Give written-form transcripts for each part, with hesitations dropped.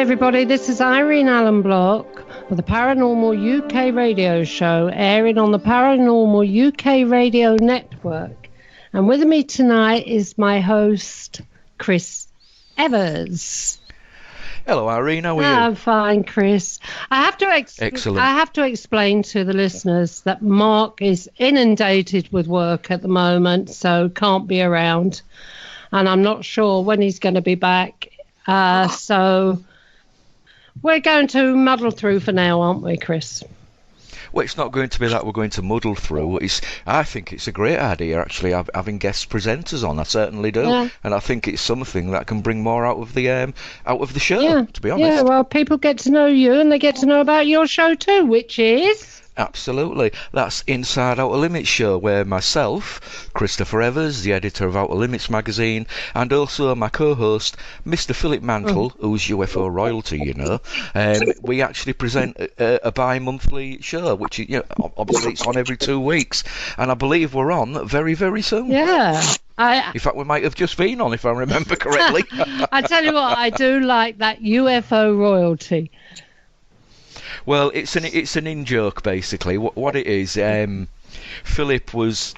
Everybody, this is Irene Allen Block of the Paranormal UK radio show, airing on the Paranormal UK radio network. And with me tonight is my host, Chris Evers. Hello, Irene. How are you? I'm fine, Chris. Excellent. I have to explain to the listeners that Mark is inundated with work at the moment, so can't be around. And I'm not sure when he's going to be back. So we're going to muddle through for now, aren't we, Chris? Well, it's not going to be that we're going to muddle through. I think it's a great idea, actually, having guest presenters on. I certainly do. Yeah. And I think it's something that can bring more out of the show, to be honest. Yeah, well, people get to know you and they get to know about your show too, which is... Absolutely. That's Inside Outer Limits show, where myself, Christopher Evers, the editor of Outer Limits magazine, and also my co-host, Mr. Philip Mantle, who's UFO royalty, you know, we actually present a bi-monthly show, which, you know, obviously it's on every 2 weeks, and I believe we're on very, very soon. Yeah. In fact, we might have just been on, if I remember correctly. I tell you what, I do like that UFO royalty. Well, it's an in-joke, basically. What it is, Philip was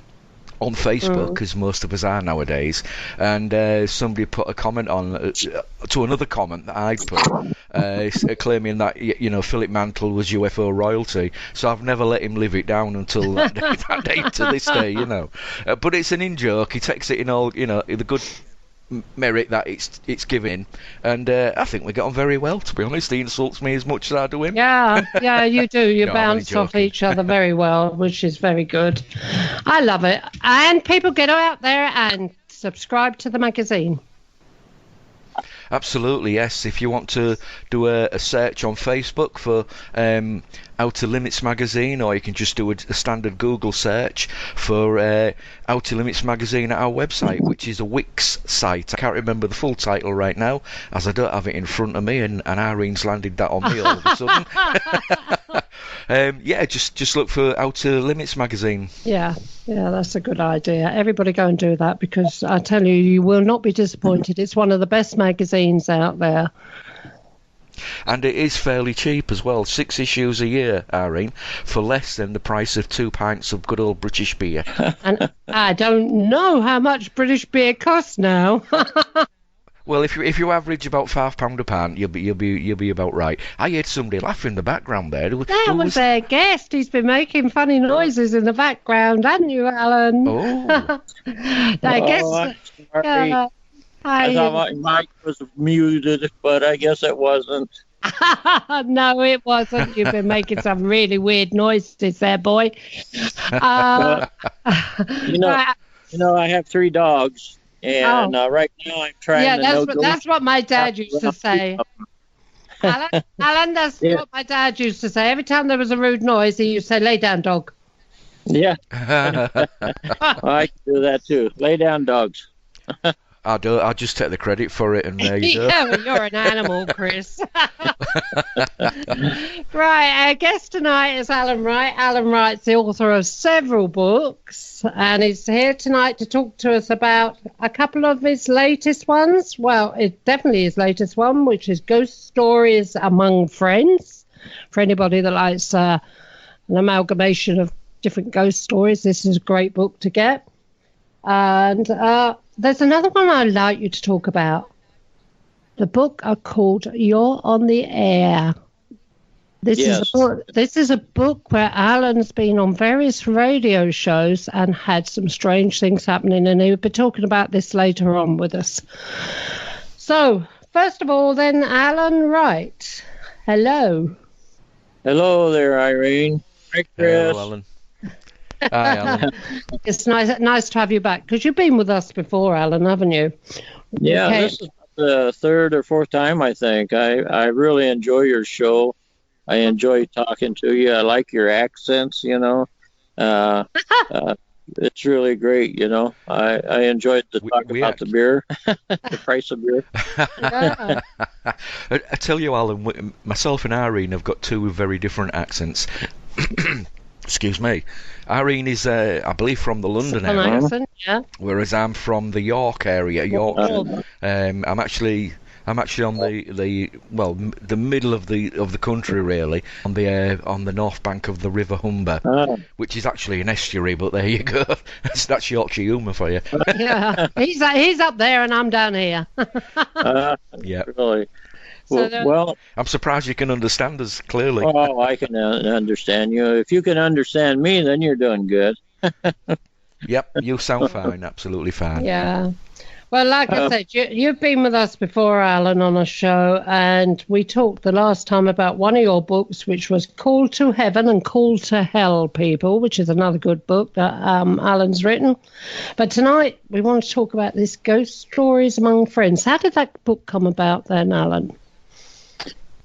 on Facebook, as most of us are nowadays, and somebody put a comment on to another comment that I put, claiming that, you know, Philip Mantle was UFO royalty. So I've never let him live it down until that day to this day, you know. But it's an in-joke. He takes it in all, you know, the good merit that it's given, and I think we get on very well, to be honest. He insults me as much as I do him. Yeah, you do. You bounce off each other very well, which is very good. I love it. And people, get out there and subscribe to the magazine. Absolutely, yes. If you want to do a search on Facebook for Outer Limits magazine, or you can just do a standard Google search for Outer Limits magazine at our website, which is a Wix site. I can't remember the full title right now, as I don't have it in front of me, and Irene's landed that on me all of a sudden. Just look for Outer Limits magazine. Yeah, that's a good idea. Everybody go and do that, because I tell you, you will not be disappointed. It's one of the best magazines out there. And it is fairly cheap as well. 6 issues a year, Irene, for less than the price of 2 pints of good old British beer. And I don't know how much British beer costs now. Well, if you average about £5 a pint, you'll be about right. I heard somebody laugh in the background there. That was their guest. He's been making funny noises in the background, haven't you, Alan? Oh. I guess. I thought my mic was muted, but I guess it wasn't. No, it wasn't. You've been making some really weird noises there, boy. You know, I have 3 dogs, and right now I'm trying to. That's what my dad used to say. Alan, that's what my dad used to say. Every time there was a rude noise, he used to say, "Lay down, dog." Yeah, I can do that too. Lay down, dogs. I'll just take the credit for it, and there you go. Yeah, well, you're an animal, Chris. Right, our guest tonight is Alan Wright. Alan Wright's the author of several books, and he's here tonight to talk to us about a couple of his latest ones. Well, it's definitely his latest one, which is Ghost Stories Among Friends. For anybody that likes an amalgamation of different ghost stories, this is a great book to get. And there's another one I'd like you to talk about. The book are called You're on the Air. This is a book where Alan's been on various radio shows and had some strange things happening, and he'll be talking about this later on with us. So, first of all, then, Alan Wright. Hello. Hello there, Irene. Hi, Chris. Hello, Alan. Hi, Alan. It's nice to have you back, because you've been with us before, Alan, haven't you? Yeah, okay. This is the third or fourth time, I think. I really enjoy your show. I enjoy talking to you. I like your accents, you know. It's really great, you know. I enjoyed the talk about the beer, the price of beer. Yeah. I tell you, Alan, myself and Irene have got two very different accents. Excuse me. Irene is, I believe, from the London area, accent, yeah. Whereas I'm from the York area, Yorkshire. I'm actually on the middle of the country, really, on the north bank of the River Humber, which is actually an estuary. But there you go. That's Yorkshire humour for you. Yeah, he's up there and I'm down here. Yeah, really. Well, I'm surprised you can understand us clearly. Oh, I can understand you. If you can understand me, then you're doing good. Yep, you sound fine, absolutely fine. Yeah. Well, like I said, you've been with us before, Alan, on a show, and we talked the last time about one of your books, which was Called to Heaven and Called to Hell, People, which is another good book that Alan's written. But tonight, we want to talk about this Ghost Stories Among Friends. How did that book come about then, Alan?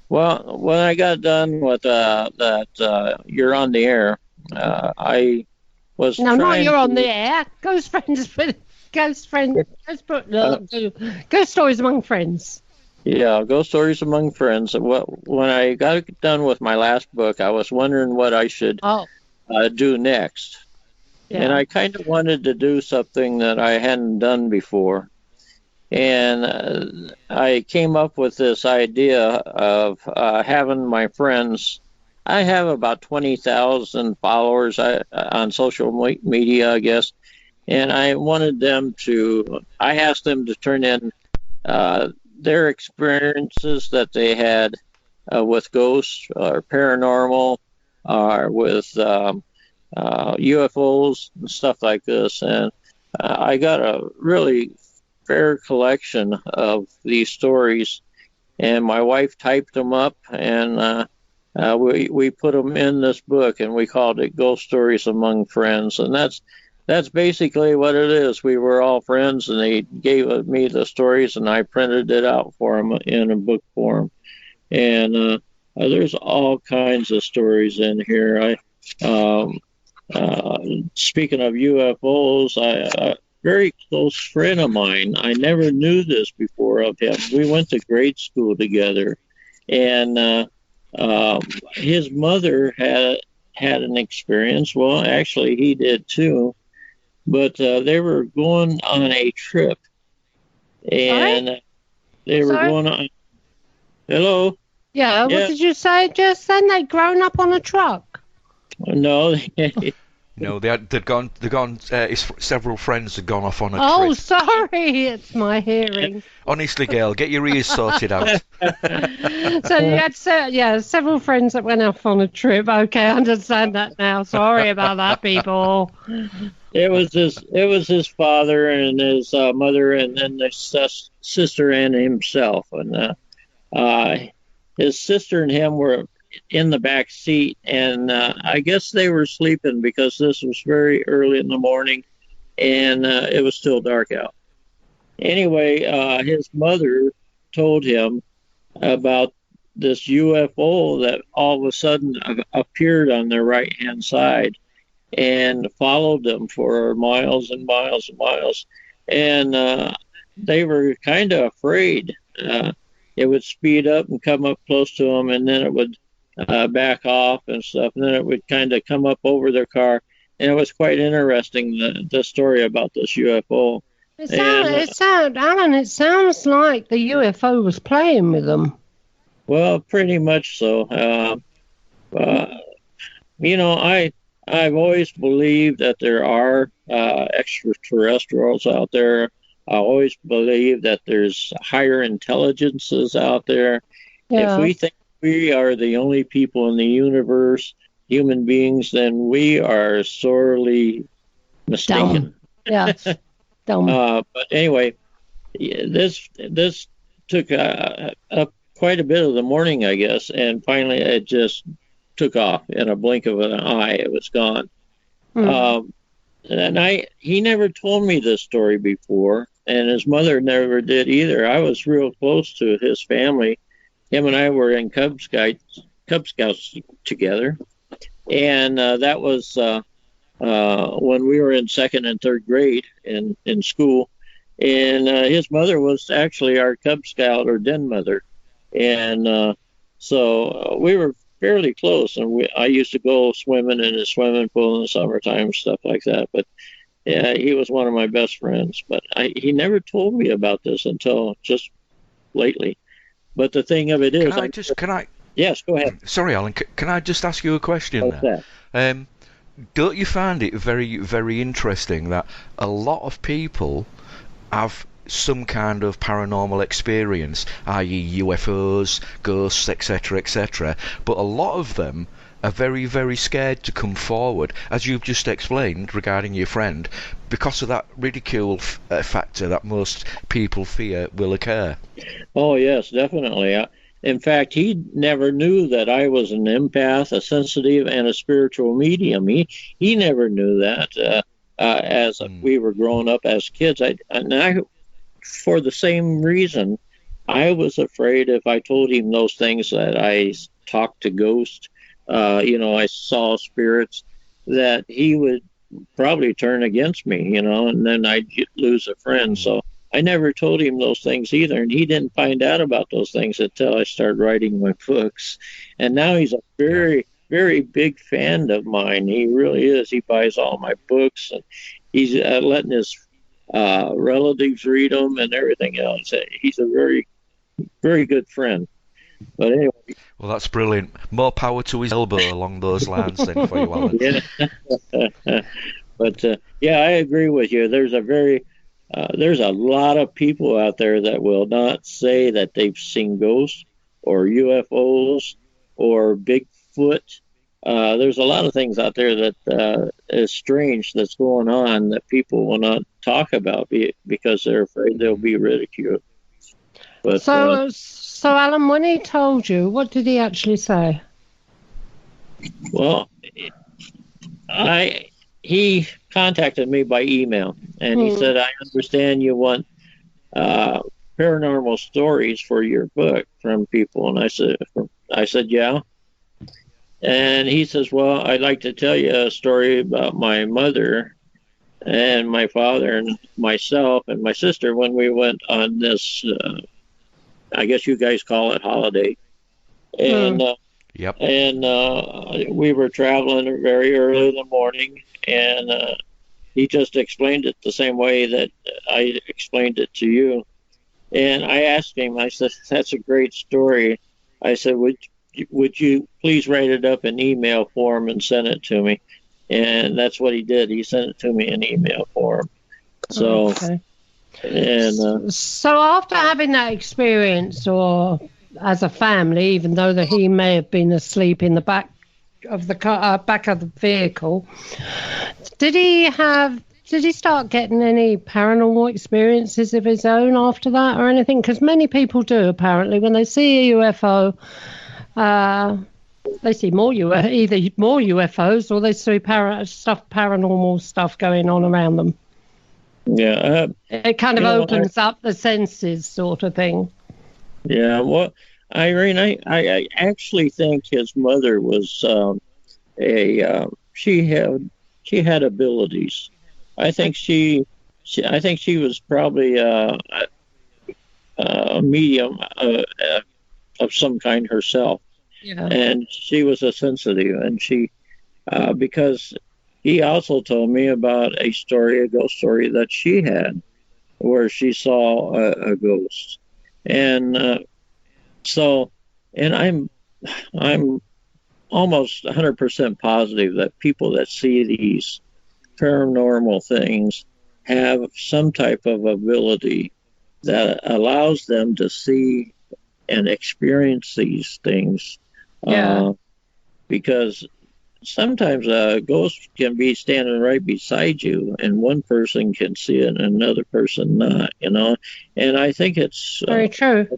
Well, when I got done with that You're on the Air, I was not You're on the Air. Ghost Stories Among Friends. Yeah, Ghost Stories Among Friends. When I got done with my last book, I was wondering what I should do next. Yeah. And I kind of wanted to do something that I hadn't done before. And I came up with this idea of having my friends. I have about 20,000 followers on social media, I guess. And I wanted I asked them to turn in their experiences that they had with ghosts or paranormal or with UFOs and stuff like this. And I got a really fair collection of these stories, and my wife typed them up, and we put them in this book, and we called it Ghost Stories Among Friends. And that's basically what it is. We were all friends, and they gave me the stories, and I printed it out for them in a book form. And there's all kinds of stories in here. Speaking of UFOs, a very close friend of mine, I never knew this before of him. We went to grade school together, and his mother had an experience. Well, actually, he did too. But they were going on a trip, and they were going on. Hello? Yeah, what did you say just then? They'd grown up on a truck? No. No, they'd gone. Several friends had gone off on a trip. Oh, sorry, it's my hearing. Honestly, Gail, get your ears sorted out. So you had several friends that went off on a trip. Okay, I understand that now. Sorry about that, people. It was his father and his mother, and then his sister and himself. And his sister and him were in the back seat, and I guess they were sleeping because this was very early in the morning, and it was still dark out. Anyway, his mother told him about this UFO that all of a sudden appeared on their right-hand side and followed them for miles and miles and miles. And they were kind of afraid. It would speed up and come up close to them, and then it would back off and stuff, and then it would kind of come up over their car. And it was quite interesting, the story about this UFO. Alan, it sounds like the UFO was playing with them. Well, pretty much so. I've always believed that there are extraterrestrials out there. I always believe that there's higher intelligences out there. Yeah. If we think we are the only people in the universe, human beings, then we are sorely mistaken. Dumb. Yeah, dumb. But anyway, this took up quite a bit of the morning, I guess, and finally it just took off in a blink of an eye. It was gone. Mm. And he never told me this story before, and his mother never did either. I was real close to his family. Him and I were in Cub Scouts together, and that was when we were in second and third grade in school. And his mother was actually our Cub Scout or den mother, and so we were fairly close. And I used to go swimming in his swimming pool in the summertime, stuff like that. But yeah, he was one of my best friends. But he never told me about this until just lately. But the thing of it is, can I? Yes, go ahead. Sorry, Alan. Can I just ask you a question there? Don't you find it very, very interesting that a lot of people have some kind of paranormal experience, i.e. UFOs, ghosts, etc., etc., but a lot of them are very, very scared to come forward, as you've just explained regarding your friend, because of that ridicule factor that most people fear will occur. Oh, yes, definitely. In fact, he never knew that I was an empath, a sensitive, and a spiritual medium. He never knew that as we were growing up as kids. For the same reason, I was afraid if I told him those things that I talked to ghosts, I saw spirits, that he would probably turn against me, and then I'd lose a friend. So I never told him those things either, and he didn't find out about those things until I started writing my books. And now he's a very, very big fan of mine. He really is. He buys all my books, and he's letting his relatives read them and everything else. He's a very, very good friend. But anyway. Well, that's brilliant. More power to his elbow along those lines then for you, Alan. Yeah. But yeah, I agree with you. There's a lot of people out there that will not say that they've seen ghosts or UFOs or Bigfoot. There's a lot of things out there that is strange that's going on that people will not talk about because they're afraid they'll be ridiculed. But, so Alan, when he told you, what did he actually say? Well, he contacted me by email, and he said, I understand you want paranormal stories for your book from people. And I said, yeah. And he says, well, I'd like to tell you a story about my mother and my father and myself and my sister when we went on this, I guess you guys call it holiday. And Yep. And we were traveling very early in the morning, and he just explained it the same way that I explained it to you. And I asked him, I said, that's a great story. I said, would you please write it up in email form and send it to me? And that's what he did. He sent it to me in email form. So, okay. And so after having that experience, or as a family, even though that he may have been asleep in the back of the car, back of the vehicle, did he start getting any paranormal experiences of his own after that or anything? Because many people do, apparently, when they see a UFO, they see either more UFOs or they see paranormal stuff going on around them. Yeah. It kind of opens up the senses, sort of thing. Yeah, well, Irene, I actually think his mother was she had abilities. I think she was probably a medium of some kind herself. Yeah. And she was a sensitive, and she because he also told me about a ghost story that she had where she saw a ghost. And and I'm almost 100% positive that people that see these paranormal things have some type of ability that allows them to see and experience these things. Yeah. Because sometimes a ghost can be standing right beside you, and one person can see it and another person not. And I think it's Very true.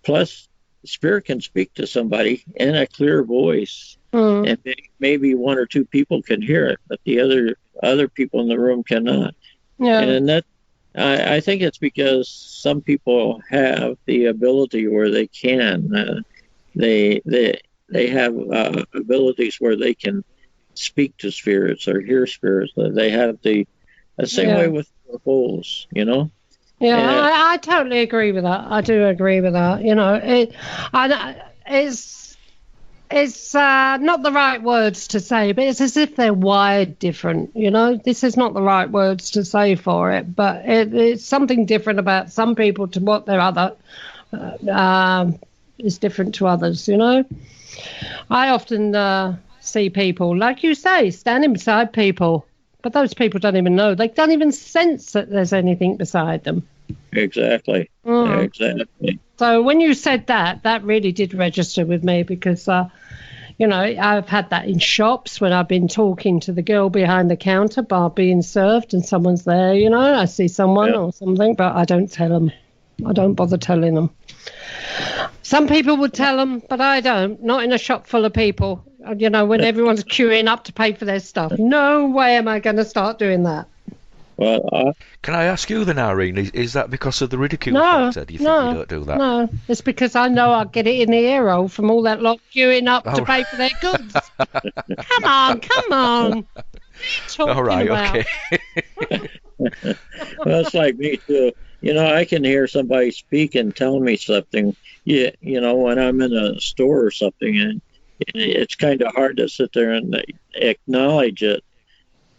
Plus, spirit can speak to somebody in a clear voice, and maybe one or two people can hear it, but the other people in the room cannot. Yeah. And that I think it's because some people have the ability where they can. They have abilities where they can speak to spirits or hear spirits. They have the same way with holes, Yeah, I totally agree with that. I do agree with that. It's not the right words to say, but it's as if they're wired different. This is not the right words to say for it, but it's something different about some people to what their other is different to others. I often see people, like you say, standing beside people, but those people don't even know. They don't even sense that there's anything beside them. Exactly. Exactly. So when you said that really did register with me because, I've had that in shops when I've been talking to the girl behind the counter bar being served and someone's there, I see someone or something, but I don't tell them. I don't bother telling them. Some people would tell them, but I don't. Not in a shop full of people, when everyone's queuing up to pay for their stuff. No way am I going to start doing that. Well, can I ask you then, Irene, is that because of the ridicule factor? Do you think you don't do that? No, it's because I know I'll get it in the ear hole from all that lot queuing up to pay for their goods. Come on. All right, about? Okay. Well, it's like me too. I can hear somebody speak and tell me something. Yeah, when I'm in a store or something, and it's kind of hard to sit there and acknowledge it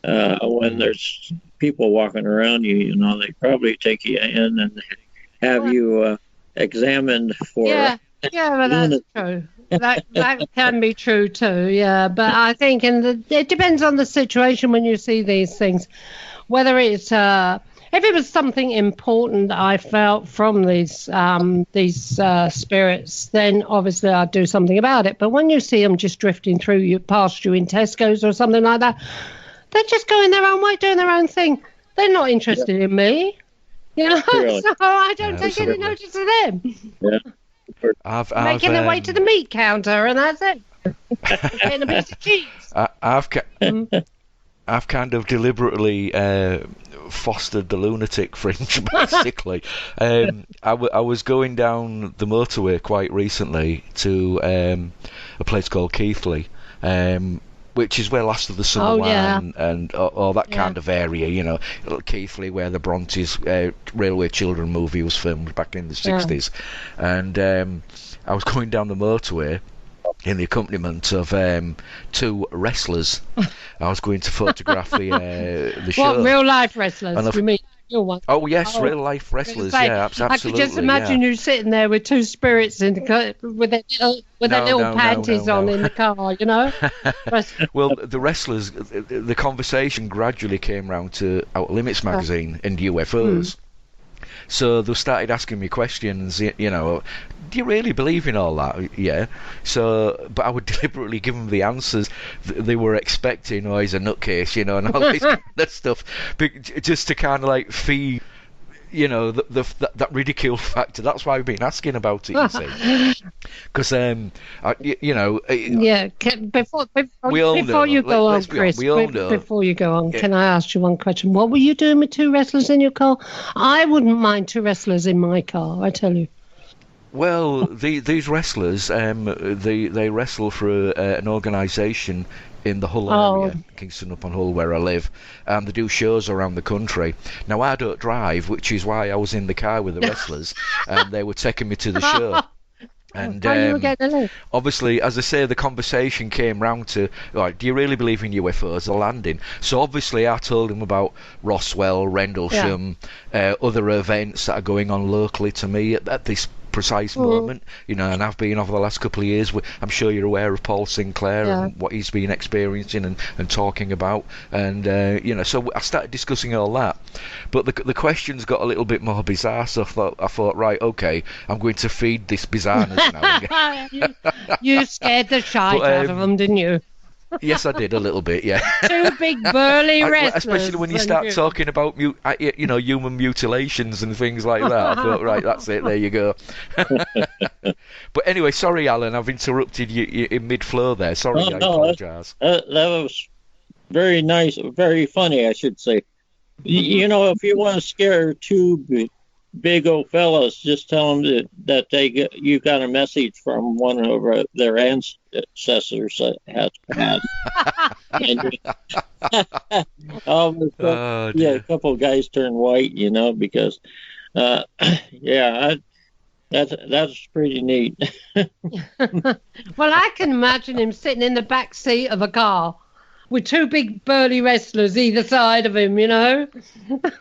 when there's people walking around you. They probably take you in and have you examined for. Yeah, but that's true. That can be true too. Yeah, but I think it depends on the situation when you see these things, whether it's if it was something important I felt from these spirits, then obviously I'd do something about it. But when you see them just drifting through you, past you in Tesco's or something like that, they're just going their own way, doing their own thing. They're not interested in me, Really? So I don't take any notice of them. Yeah. I've making their way to the meat counter, and that's it. Getting a piece of cheese. I've kind of deliberately fostered the lunatic fringe, basically. I was going down the motorway quite recently to a place called Keighley, which is where Last of the Summer Wine and all that kind of area, Keighley, where the Brontes Railway Children movie was filmed back in the 60s. And I was going down the motorway in the accompaniment of two wrestlers. I was going to photograph the show. What, real life wrestlers? You mean real ones? Oh yes, real life wrestlers. Yeah, absolutely. I could just imagine you sitting there with two spirits in the with their little panties on in the car, Well, the wrestlers, the conversation gradually came round to Outer Limits magazine and UFOs. So they started asking me questions, do you really believe in all that? Yeah. So, but I would deliberately give them the answers they were expecting. Oh, he's a nutcase, and all this kind of stuff, just to kind of like feed, that ridicule factor. That's why I've been asking about it, you see. Because, before you go on, Chris, before you go on, can I ask you one question? What were you doing with two wrestlers in your car? I wouldn't mind two wrestlers in my car, I tell you. Well, these wrestlers, they wrestle for an organisation in the Hull area, Kingston upon Hull, where I live, and they do shows around the country. Now, I don't drive, which is why I was in the car with the wrestlers, and they were taking me to the show. And obviously, as I say, the conversation came round to, do you really believe in UFOs, the landing? So obviously I told him about Roswell, Rendlesham, other events that are going on locally to me at this precise moment, you know, and I've been over the last couple of years. I'm sure you're aware of Paul Sinclair and what he's been experiencing and talking about, and you know, so I started discussing all that. But the questions got a little bit more bizarre, so I thought, right, okay, I'm going to feed this bizarreness now. You scared the shite out of them, didn't you? Yes, I did a little bit, yeah. Two big burly wrestlers. Especially when you start talking about human mutilations and things like that. I thought, right, that's it. There you go. But anyway, sorry, Alan, I've interrupted you in mid-flow there. Sorry, I apologise. That was very nice, very funny, I should say. You know, if you want to scare two big old fellas, just tell them that you got a message from one of their ancestors that has passed. A couple of guys turn white, you know, because that's pretty neat. Well, I can imagine him sitting in the back seat of a car with two big burly wrestlers either side of him, you know.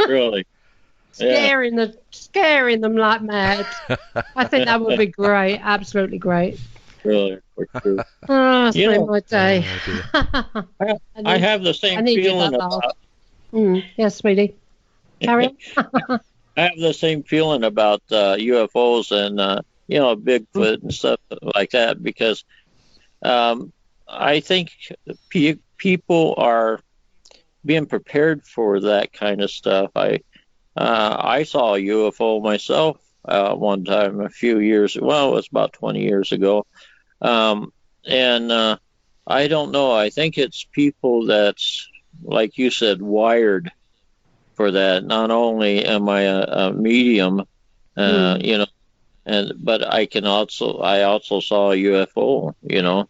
Really. Scaring them like mad. I think that would be great. Absolutely great. Really. Oh, it's been my day. I have the same feeling about. Yes, sweetie. Carry on. I have the same feeling about UFOs and Bigfoot and stuff like that, because I think people are being prepared for that kind of stuff. I saw a UFO myself one time it was about 20 years ago. And I don't know. I think it's people that's, like you said, wired for that. Not only am I a medium, but I also saw a UFO, you know.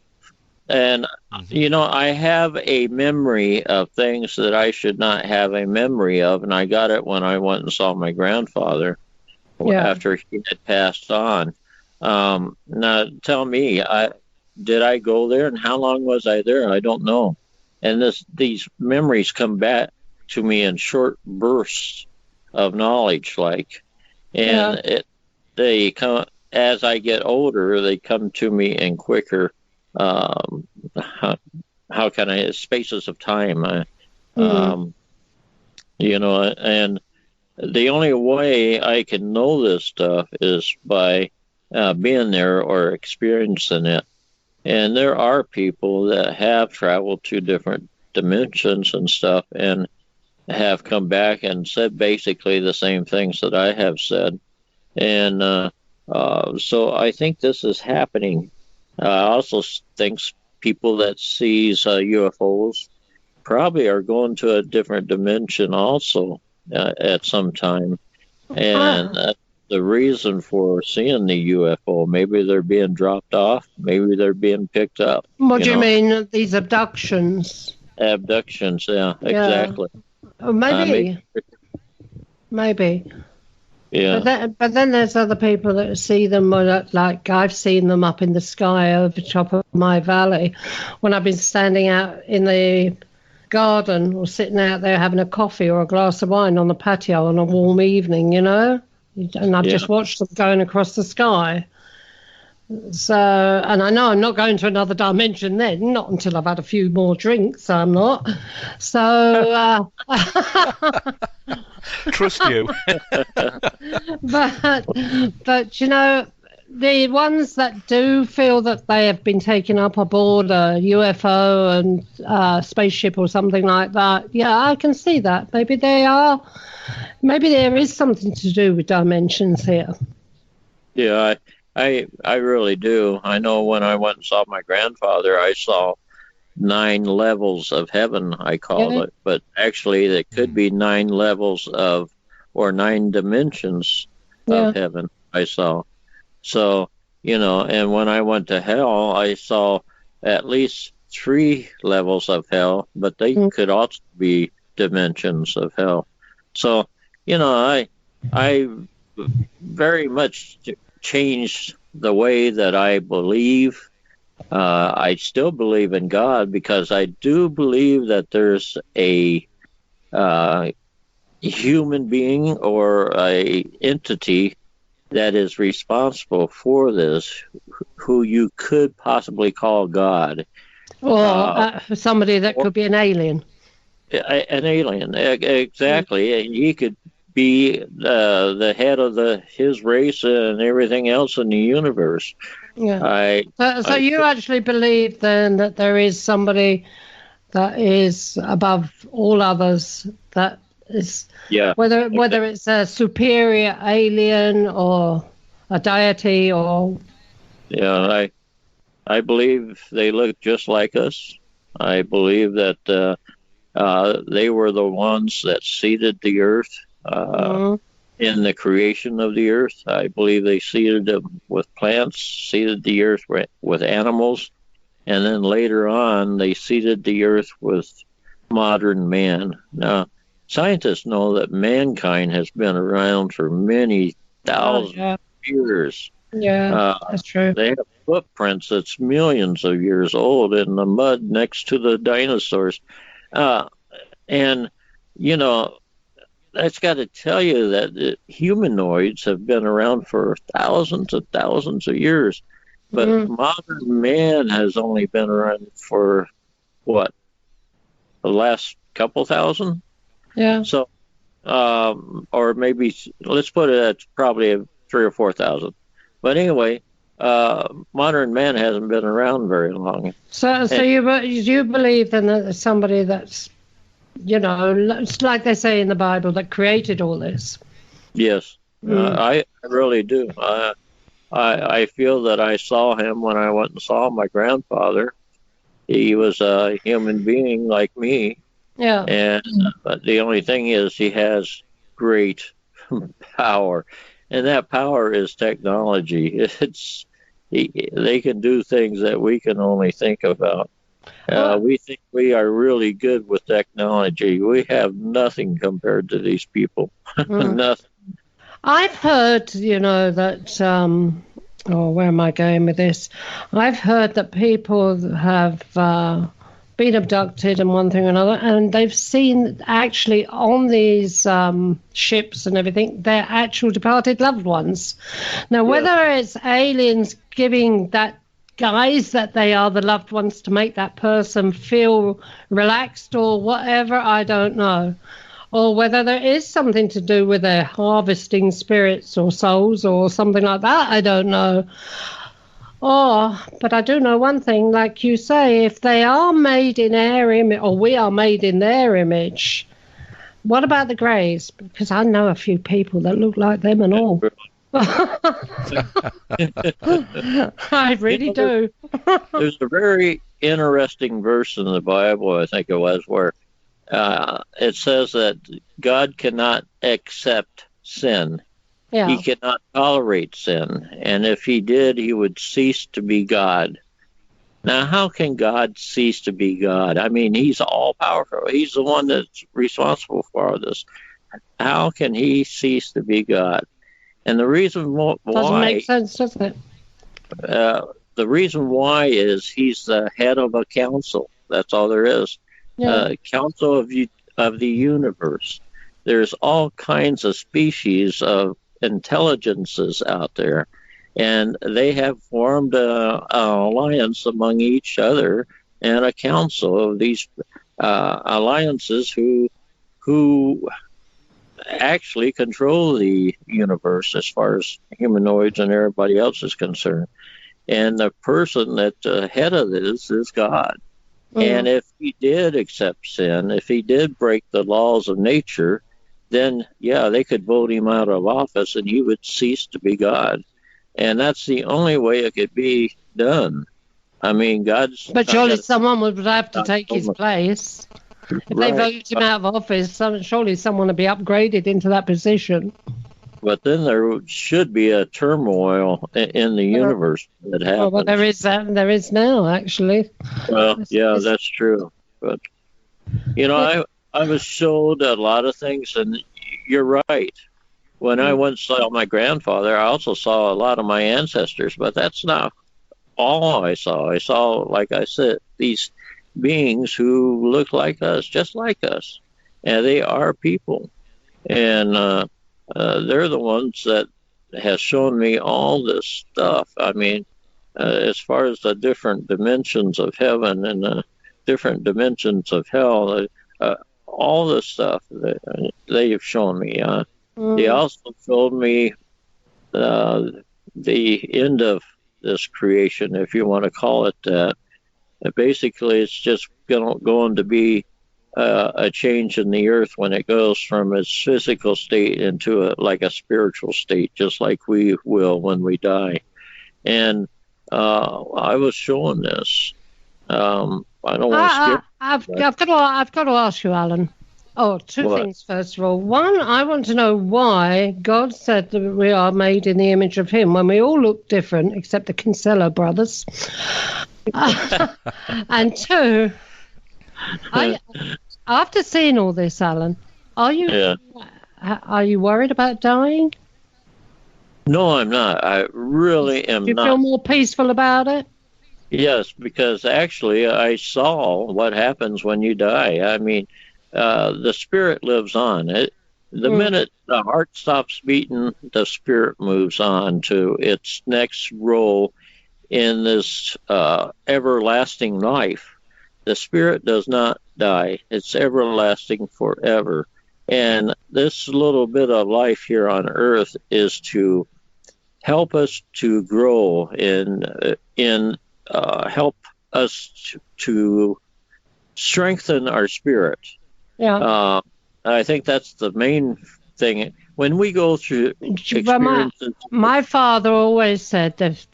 And, I have a memory of things that I should not have a memory of, and I got it when I went and saw my grandfather after he had passed on. Now, tell me, did I go there, and how long was I there? I don't know. And these memories come back to me in short bursts of knowledge, and they come as I get older. They come to me in quicker. How can I spaces of time? And the only way I can know this stuff is by being there or experiencing it. And there are people that have traveled to different dimensions and stuff and have come back and said basically the same things that I have said. And so I think this is happening. I also think people that sees UFOs probably are going to a different dimension also at some time. And that's the reason for seeing the UFO. Maybe they're being dropped off. Maybe they're being picked up. What do you mean, these abductions? Abductions, yeah. Exactly. Oh, maybe. Yeah. But then there's other people that see them, like I've seen them up in the sky over the top of my valley when I've been standing out in the garden or sitting out there having a coffee or a glass of wine on the patio on a warm evening, you know, and I've just watched them going across the sky. So, and I know I'm not going to another dimension then, not until I've had a few more drinks, I'm not. So, trust you. but you know, the ones that do feel that they have been taken up aboard a UFO and spaceship or something like that, yeah, I can see that. Maybe there is something to do with dimensions here. Yeah, I really do. I know when I went and saw my grandfather, I saw 9 levels of heaven, I call it. But actually, there could be 9 levels or 9 dimensions of heaven I saw. So, and when I went to hell, I saw at least 3 levels of hell, but they could also be dimensions of hell. So, I very much changed the way that I believe. I still believe in God because I do believe that there's a human being or a entity that is responsible for this, who you could possibly call God. Or somebody that could be an alien. An alien, exactly. He could be the head of his race and everything else in the universe. Yeah. So you actually believe then that there is somebody that is above all others, that is, whether it's a superior alien or a deity or... Yeah, I believe they look just like us. I believe that they were the ones that seeded the earth in the creation of the earth. I believe they seeded them with plants, seeded the earth with animals, and then later on they seeded the earth with modern man. Now, scientists know that mankind has been around for many thousands of years. Yeah, that's true. They have footprints that's millions of years old in the mud next to the dinosaurs. And, you know, that's got to tell you that humanoids have been around for thousands of years. But modern man has only been around for, what, the last couple thousand? Yeah. So, or maybe, let's put it at probably 3,000 or 4,000. But anyway, modern man hasn't been around very long. So you believe then that there's somebody that's, you know, it's like they say in the Bible, that created all this? Yes, I really do. I feel that I saw him when I went and saw my grandfather. He was a human being like me. Yeah. And but the only thing is, he has great power, and that power is technology. They can do things that we can only think about. We think we are really good with technology. We have nothing compared to these people. Nothing. I've heard, you know, that, where am I going with this? I've heard that people have been abducted and one thing or another, and they've seen actually on these ships and everything, their actual departed loved ones. Now, whether it's aliens giving that guise that they are the loved ones to make that person feel relaxed or whatever, I don't know. Or whether there is something to do with their harvesting spirits or souls or something like that, I don't know. But I do know one thing, like you say, if they are made in our image, or we are made in their image, what about the Greys? Because I know a few people that look like them and all. I really do. There's a very interesting verse in the Bible, I think it was, where it says that God cannot accept sin. Yeah. He cannot tolerate sin. And if he did, he would cease to be God. Now, how can God cease to be God? I mean, he's all powerful. He's the one that's responsible for all this. How can he cease to be God? And the reason why... Doesn't make sense, does it? The reason why is he's the head of a council. That's all there is. Yeah. Council of the universe. There's all kinds of species of intelligences out there, and they have formed an alliance among each other and a council of these alliances who actually control the universe as far as humanoids and everybody else is concerned. And the person that's head of this is God. And if he did accept sin, if he did break the laws of nature, then, they could vote him out of office and he would cease to be God. And that's the only way it could be done. I mean, God's... But surely someone would have to take his place. If they voted him out of office, surely someone would be upgraded into that position. But then there should be a turmoil in the universe that happens. Well, there is now, actually. Well, that's true. But, I was showed a lot of things, and you're right. When I went and saw my grandfather, I also saw a lot of my ancestors, but that's not all I saw. I saw, like I said, these beings who look like us, just like us. And they are people. And they're the ones that has shown me all this stuff. I mean, as far as the different dimensions of heaven and the different dimensions of hell, all the stuff that they've shown me. They also showed me the end of this creation, if you want to call it that. Basically, it's just going to be a change in the earth when it goes from its physical state into like a spiritual state, just like we will when we die. And I was showing this. I don't want to skip. I've got to ask you, Alan. Oh, two things, first of all. One, I want to know why God said that we are made in the image of him when we all look different, except the Kinsella brothers. And two, after seeing all this, Alan, are you worried about dying? No, I'm not. I really am not. Do you feel more peaceful about it? Yes, because actually I saw what happens when you die. I mean, the spirit lives on. The minute the heart stops beating, the spirit moves on to its next role in this everlasting life. The spirit does not die. It's everlasting forever. And this little bit of life here on earth is to help us to grow in help us to strengthen our spirit. Yeah. I think that's the main thing. When we go through experiences, my father always said that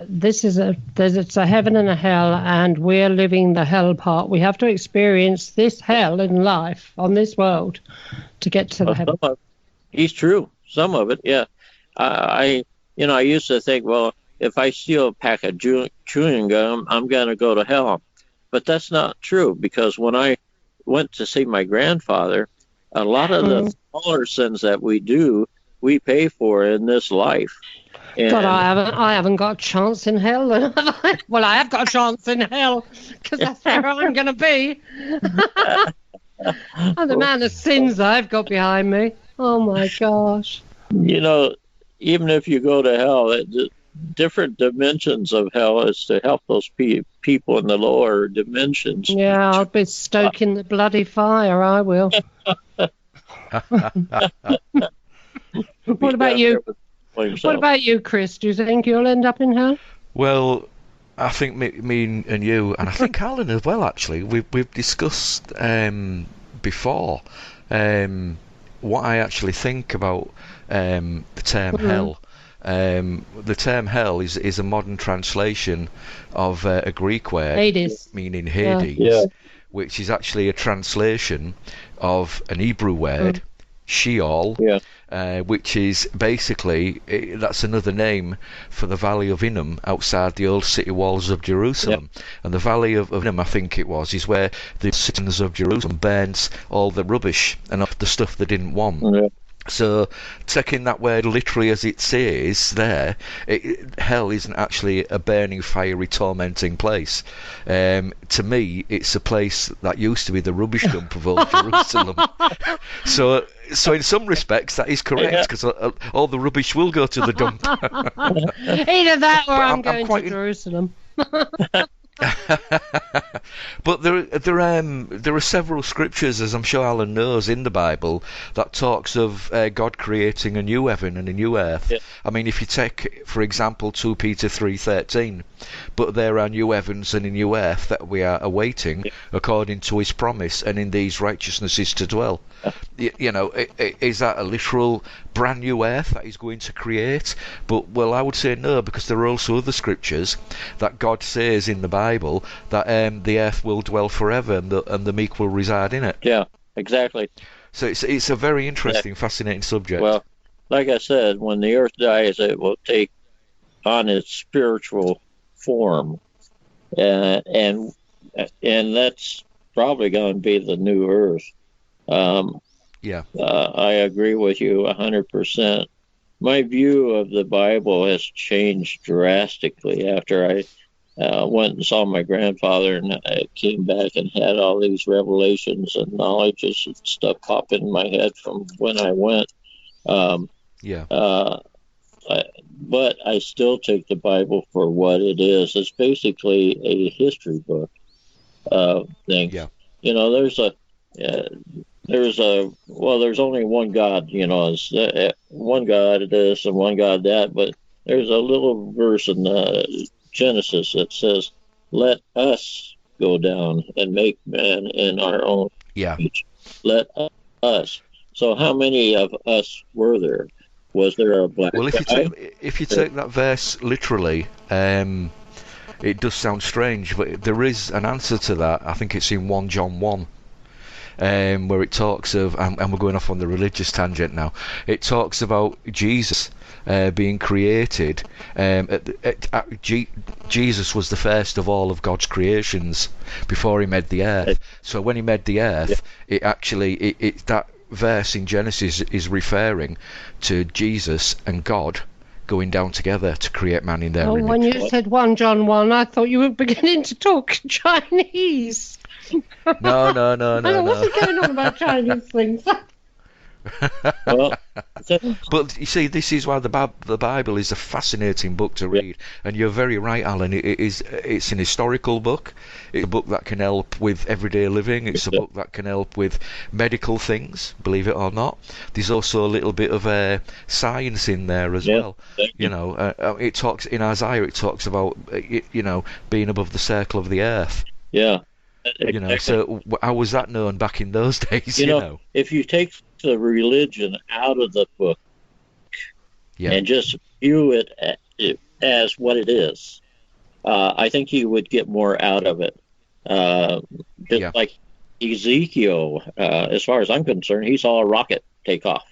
it's a heaven and a hell, and we're living the hell part. We have to experience this hell in life on this world to get to the heaven. He's true. Some of it, yeah. I used to think, well, if I steal a pack of chewing gum, I'm going to go to hell. But that's not true, because when I went to see my grandfather, a lot of the smaller sins that we do, we pay for in this life. And God, I haven't got a chance in hell. Well, I have got a chance in hell, because that's where I'm going to be. And the amount of sins I've got behind me. Oh, my gosh. Even if you go to hell, different dimensions of hell is to help those people in the lower dimensions. Yeah, I'll be stoking the bloody fire, I will. What about you? What about you, Chris? Do you think you'll end up in hell? Well, I think me and you, and I think Alan as well, actually, we've discussed before what I actually think about the term hell. The term hell is a modern translation of a Greek word Hades. Meaning Hades, which is actually a translation of an Hebrew word, Sheol, which is basically, that's another name for the Valley of Hinnom outside the old city walls of Jerusalem. And the Valley of Hinnom, I think it was, is where the citizens of Jerusalem burnt all the rubbish and the stuff they didn't want. So, taking that word literally as it says there, hell isn't actually a burning, fiery, tormenting place. To me, it's a place that used to be the rubbish dump of old Jerusalem. So in some respects, that is correct, because all the rubbish will go to the dump. Either that or I'm going to Jerusalem. But there are several scriptures, as I'm sure Alan knows, in the Bible that talks of God creating a new heaven and a new earth. I mean, if you take, for example, 2 Peter 3:13, but there are new heavens and a new earth that we are awaiting according to his promise, and in these righteousness is to dwell. Is that a literal brand new earth that he's going to create? But, well, I would say no, because there are also other scriptures that God says in the Bible that the earth will dwell forever and the meek will reside in it. Yeah, exactly. So it's a very interesting, fascinating subject. Well, like I said, when the earth dies, it will take on its spiritual form, and that's probably going to be the new earth. I agree with you 100%. My view of the Bible has changed drastically after I went and saw my grandfather, and I came back and had all these revelations and knowledges and stuff pop in my head from when I went. but I still take the Bible for what it is. It's basically a history book of things. Yeah. There's there's only one God. It's one God this and one God that. But there's a little verse in Genesis that says, "Let us go down and make man in our own image." Let us. So how many of us were there? Was there a black Well, guy? if you take that verse literally, it does sound strange, but there is an answer to that. I think it's in 1 John 1, where it talks of, and we're going off on the religious tangent now, it talks about Jesus being created. Jesus was the first of all of God's creations before he made the earth. So when he made the earth, it actually, that verse in Genesis is referring to Jesus and God going down together to create man in their image. When you said 1 John 1, I thought you were beginning to talk Chinese. No. What's going on about Chinese things? Well, but you see, this is why the Bible is a fascinating book to read, and you're very right, Alan. It's an historical book. It's a book that can help with everyday living. It's a book that can help with medical things, believe it or not. There's also a little bit of science in there as well. It talks in Isaiah. It talks about being above the circle of the earth. Yeah. Exactly. So how was that known back in those days? If you take the religion out of the book and just view it as what it is, I think you would get more out of it. Like Ezekiel, as far as I'm concerned, he saw a rocket take off.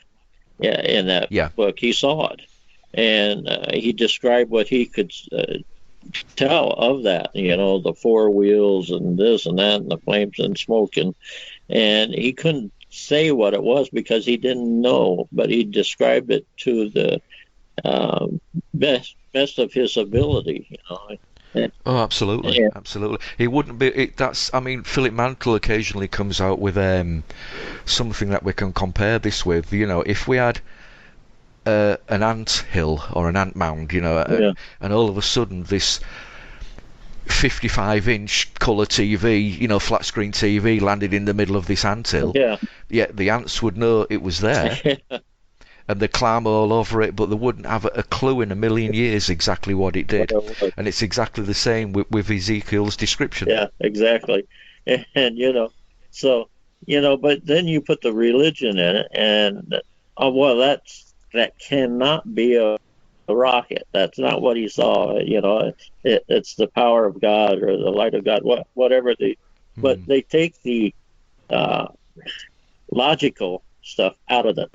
Yeah, in that book, he saw it, and he described what he could tell of that. The four wheels and this and that, and the flames and smoke, and he couldn't say what it was because he didn't know, but he described it to the best of his ability. Oh, absolutely, absolutely. It wouldn't be. Philip Mantle occasionally comes out with something that we can compare this with. If we had an ant hill or an ant mound, and all of a sudden this 55-inch colour TV, flat screen TV landed in the middle of this anthill. Yeah, the ants would know it was there, and they'd climb all over it, but they wouldn't have a clue in a million years exactly what it did. And it's exactly the same with Ezekiel's description. Yeah, exactly. And but then you put the religion in it, and that cannot be a rocket. That's not what he saw. It's the power of God or the light of God, whatever but they take the logical stuff out of it.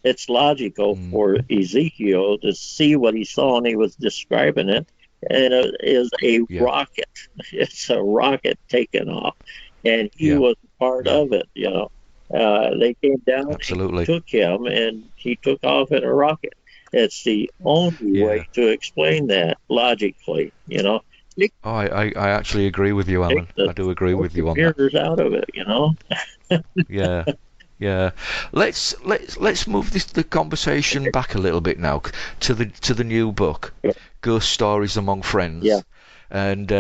It's logical for Ezekiel to see what he saw, and he was describing it, and it is a rocket. It's a rocket taking off, and he was part of it. They came down, and took him, and he took off in a rocket. It's the only way to explain that logically. I actually agree with you, Alan. I do agree with you on that. Out of it, Yeah. Let's move the conversation back a little bit now to the new book, Ghost Stories Among Friends. Yeah. And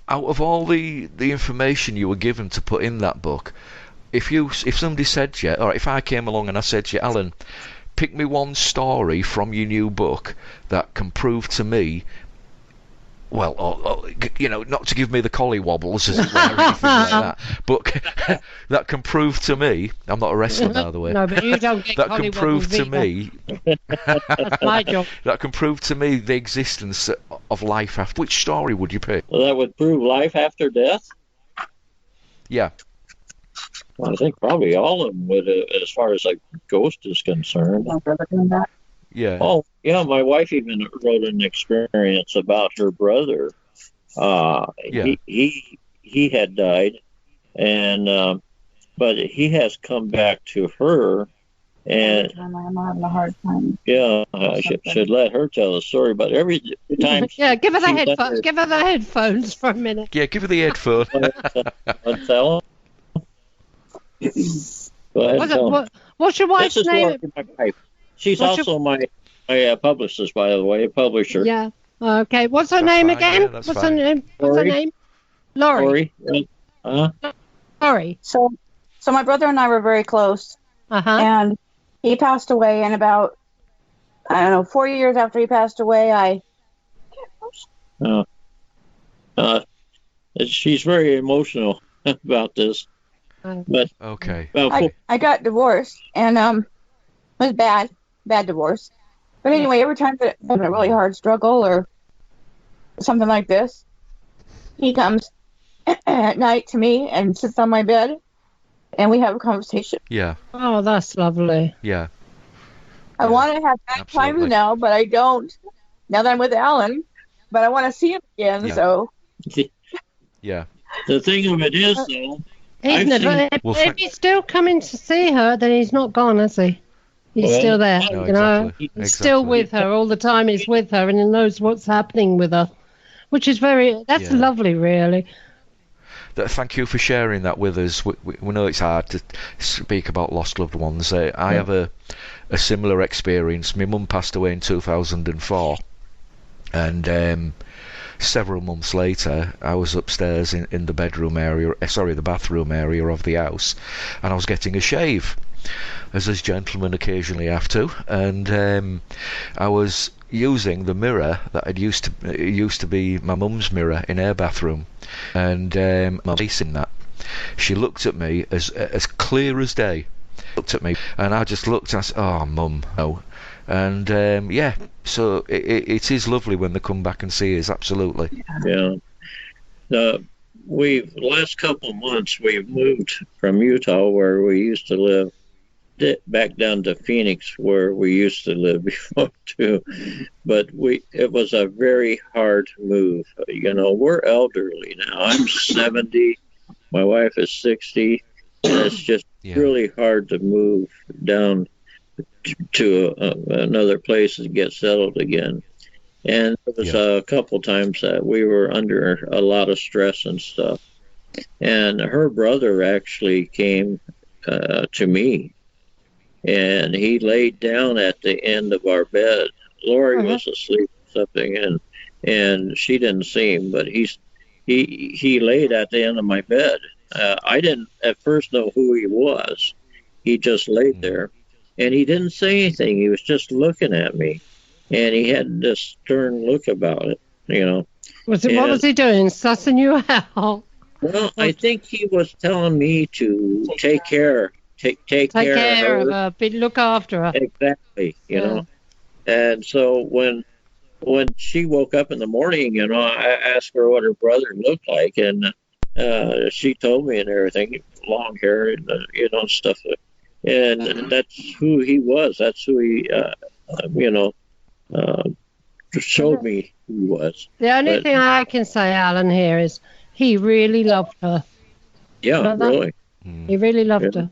out of all the information you were given to put in that book, if somebody said to you, or if I came along and I said to you, Alan, pick me one story from your new book that can prove to me, well, not to give me the collie wobbles, as it were, or anything like that, but that can prove to me, I'm not a wrestler, by the way. No, but you don't get that collie can prove wobbles to me. That's my job. That can prove to me the existence of life after. Which story would you pick? Well, that would prove life after death? Yeah. Well, I think probably all of them would, as far as a ghost is concerned. Yeah. Oh, yeah. My wife even wrote an experience about her brother. He had died, and but he has come back to her, and I'm having a hard time. Yeah, I should let her tell the story. But every time, give her the headphones. Give her the headphones for a minute. Yeah, give her the headphone. Tell Go ahead. What's your wife's name? She's What's also my publicist, by the way, publisher. Yeah. Okay. What's her That's name fine, again? yeah, that's What's fine. her name? What's her Lori. name? Laurie. Lori. Laurie. So my brother and I were very close, Uh-huh. and he passed away. And about, I don't know, 4 years after he passed away, She's very emotional about this, but Okay. I got divorced, and it was bad divorce. But anyway, every time that I'm in a really hard struggle or something like this, he comes at night to me and sits on my bed, and we have a conversation. Yeah. Oh, that's lovely. Yeah. I Yeah, want to have night times absolutely. now, but I don't. Now that I'm with Alan, but I want to see him again. Yeah. So Yeah. the thing of it is, though, I've If he's still coming to see her, then he's not gone, is he? He's Well, still there, No, you know. exactly. He's still Exactly. with her all the time. He's with her, and he knows what's happening with her, which is that's Yeah. lovely, really. Thank you for sharing that with us. We know it's hard to speak about lost loved ones. I have a similar experience. My mum passed away in 2004, and several months later, I was upstairs in the bedroom area, the bathroom area of the house, and I was getting a shave, as gentlemen occasionally have to, and I was using the mirror that used to be my mum's mirror in her bathroom, and my face in that. She looked at me as clear as day. Looked at me, and I just looked and I said, "Oh, Mum, no." And yeah, so it is lovely when they come back and see us. Absolutely. yeah. Last couple months we've moved from Utah, where we used to live, back down to Phoenix, where we used to live before too. But it was a very hard move. You know, we're elderly now. I'm 70. My wife is 60. And it's just really hard to move down to another place and get settled again. And there was a couple times that we were under a lot of stress and stuff. And her brother actually came to me, and he laid down at the end of our bed. Lori was asleep or something, and she didn't see him, but he laid at the end of my bed. I didn't at first know who he was. He just laid there, and he didn't say anything. He was just looking at me, and he had this stern look about it, you know. What was he doing? Sussing you out? Well, I think he was telling me to take care care of of her. her, look after her. Exactly, you know. And so when she woke up in the morning, you know, I asked her what her brother looked like, and she told me and everything, long hair and you know, stuff. And that's who he was. That's who he, you know, showed me who he was. The only thing I can say, Alan, here is he really loved her. Yeah, really. He really loved her.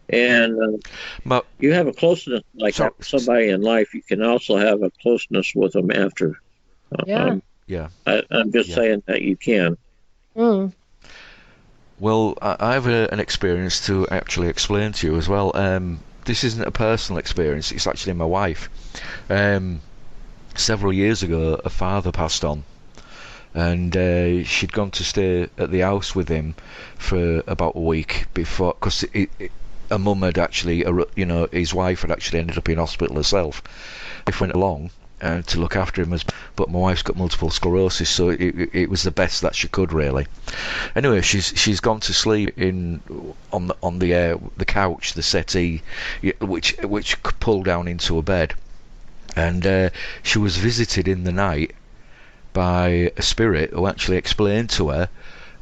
And you have a closeness like that with somebody in life. You can also have a closeness with them after. I'm just saying that you can. Mm. Well, I have an experience to actually explain to you as well. This isn't a personal experience. It's actually my wife. Several years ago, her father passed on, and she'd gone to stay at the house with him for about a week before, because her mum had actually, you know, his wife had actually ended up in hospital herself. If went along to look after him, but my wife's got multiple sclerosis, so it was the best that she could, really. Anyway, she's gone to sleep on the couch, the settee, which could pull down into a bed, and she was visited in the night by a spirit who actually explained to her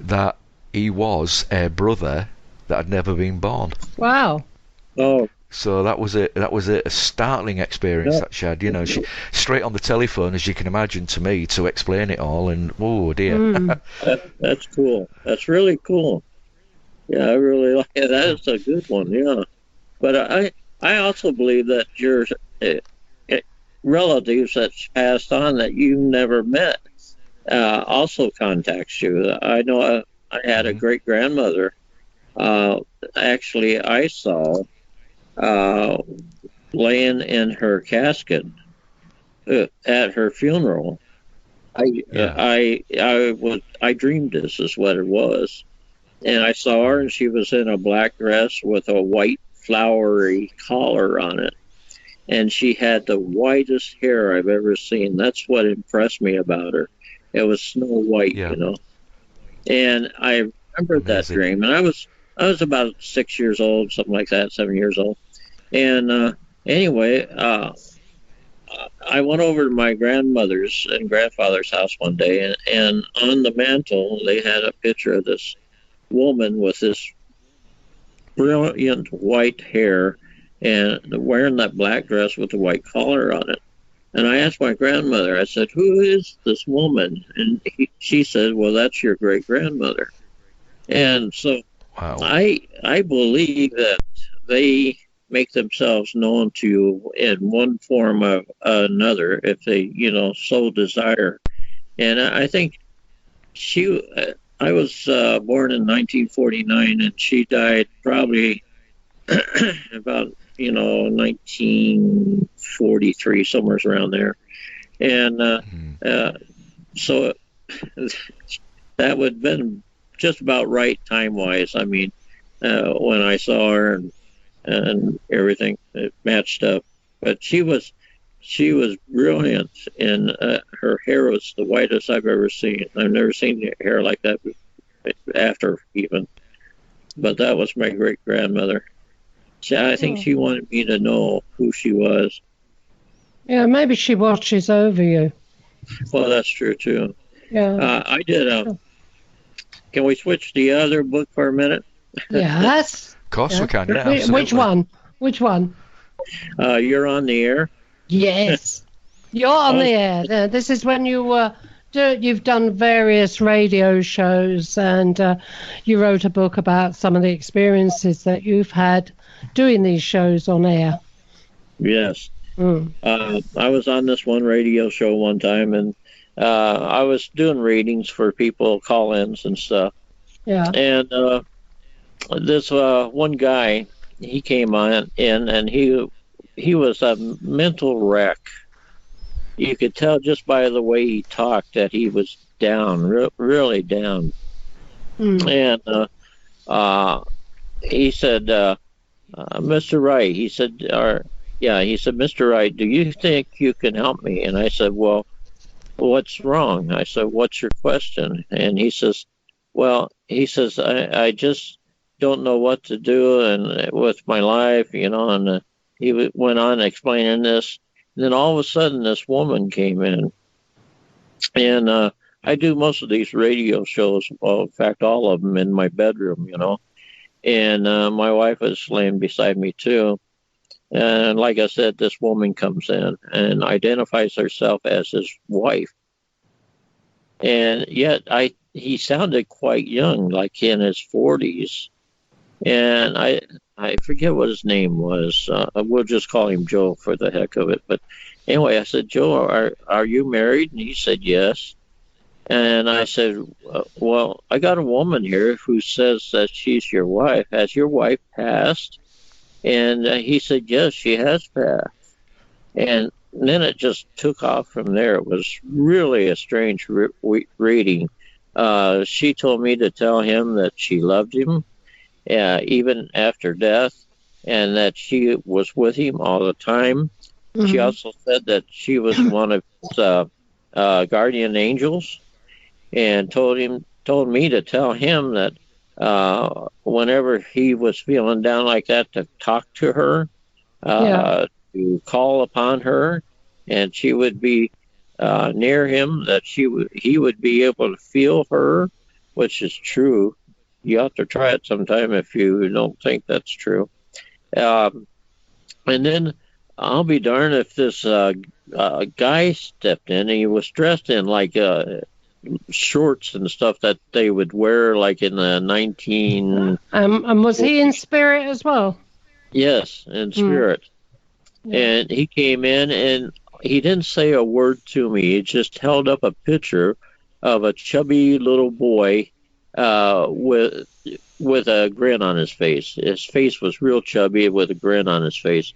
that he was a brother that had never been born. Wow. Oh. So that was a startling experience that she had. You know, she straight on the telephone, as you can imagine, to me to explain it all, and oh dear. That's cool. That's really cool. Yeah, I really like it. That's a good one. Yeah, but I also believe that your relatives that's passed on that you never met also contacts you. I know I had a great grandmother. Actually, I saw laying in her casket at her funeral. I dreamed this is what it was, and I saw her, and she was in a black dress with a white flowery collar on it, and she had the whitest hair I've ever seen. That's what impressed me about her. It was snow white, And I remembered that dream, and I was about 6 years old, something like that, 7 years old. And anyway, I went over to my grandmother's and grandfather's house one day, and on the mantle they had a picture of this woman with this brilliant white hair and wearing that black dress with the white collar on it. And I asked my grandmother, I said, "Who is this woman?" And she said, "Well, that's your great-grandmother." And so I believe that they make themselves known to you in one form or another if they, so desire. And I think I was born in 1949, and she died probably about, 1943, somewhere around there. And so that would have been just about right time-wise. I mean, when I saw her and everything, it matched up. But she was brilliant, and her hair was the whitest I've ever seen. I've never seen hair like that after even. But that was my great-grandmother. I think she wanted me to know who she was. Yeah, maybe she watches over you. Well, that's true, too. Yeah. I did. Can we switch the other book for a minute? Yes. Of course we can, yeah, absolutely. Which one? You're on the air. Yes. You're on the air. This is when you've done various radio shows, and you wrote a book about some of the experiences that you've had doing these shows on air. Yes. I was on this one radio show one time, and I was doing readings for people, call-ins and stuff. Yeah. And this one guy, he came in, and he was a mental wreck. You could tell just by the way he talked that he was down, really down. And he said, "Mr. Wright," he said, "Mr. Wright, do you think you can help me?" And I said, "Well, what's wrong?" I said, "What's your question?" And he says, I just don't know what to do and with my life, and he went on explaining this. And then all of a sudden this woman came in, and I do most of these radio shows, well, in fact, all of them in my bedroom, and my wife was laying beside me too. And like I said, this woman comes in and identifies herself as his wife. And yet he sounded quite young, like in his 40s. And I forget what his name was. We'll just call him Joe for the heck of it. But anyway, I said, "Joe, are you married?" And he said, "Yes." And I said, "Well, I got a woman here who says that she's your wife. Has your wife passed?" And he said, "Yes, she has passed." And then it just took off from there. It was really a strange reading. She told me to tell him that she loved him, even after death, and that she was with him all the time. She also said that she was one of his guardian angels, and told me to tell him that whenever he was feeling down like that, to talk to her, to call upon her, and she would be near him, that he would be able to feel her, which is true. You have to try it sometime if you don't think that's true. And then I'll be darned if this guy stepped in, and he was dressed in like shorts and stuff that they would wear like in the 19... and was he in spirit as well? Yes, in spirit. And he came in, and he didn't say a word to me. He just held up a picture of a chubby little boy with with a grin on his face. His face was real chubby with a grin on his face.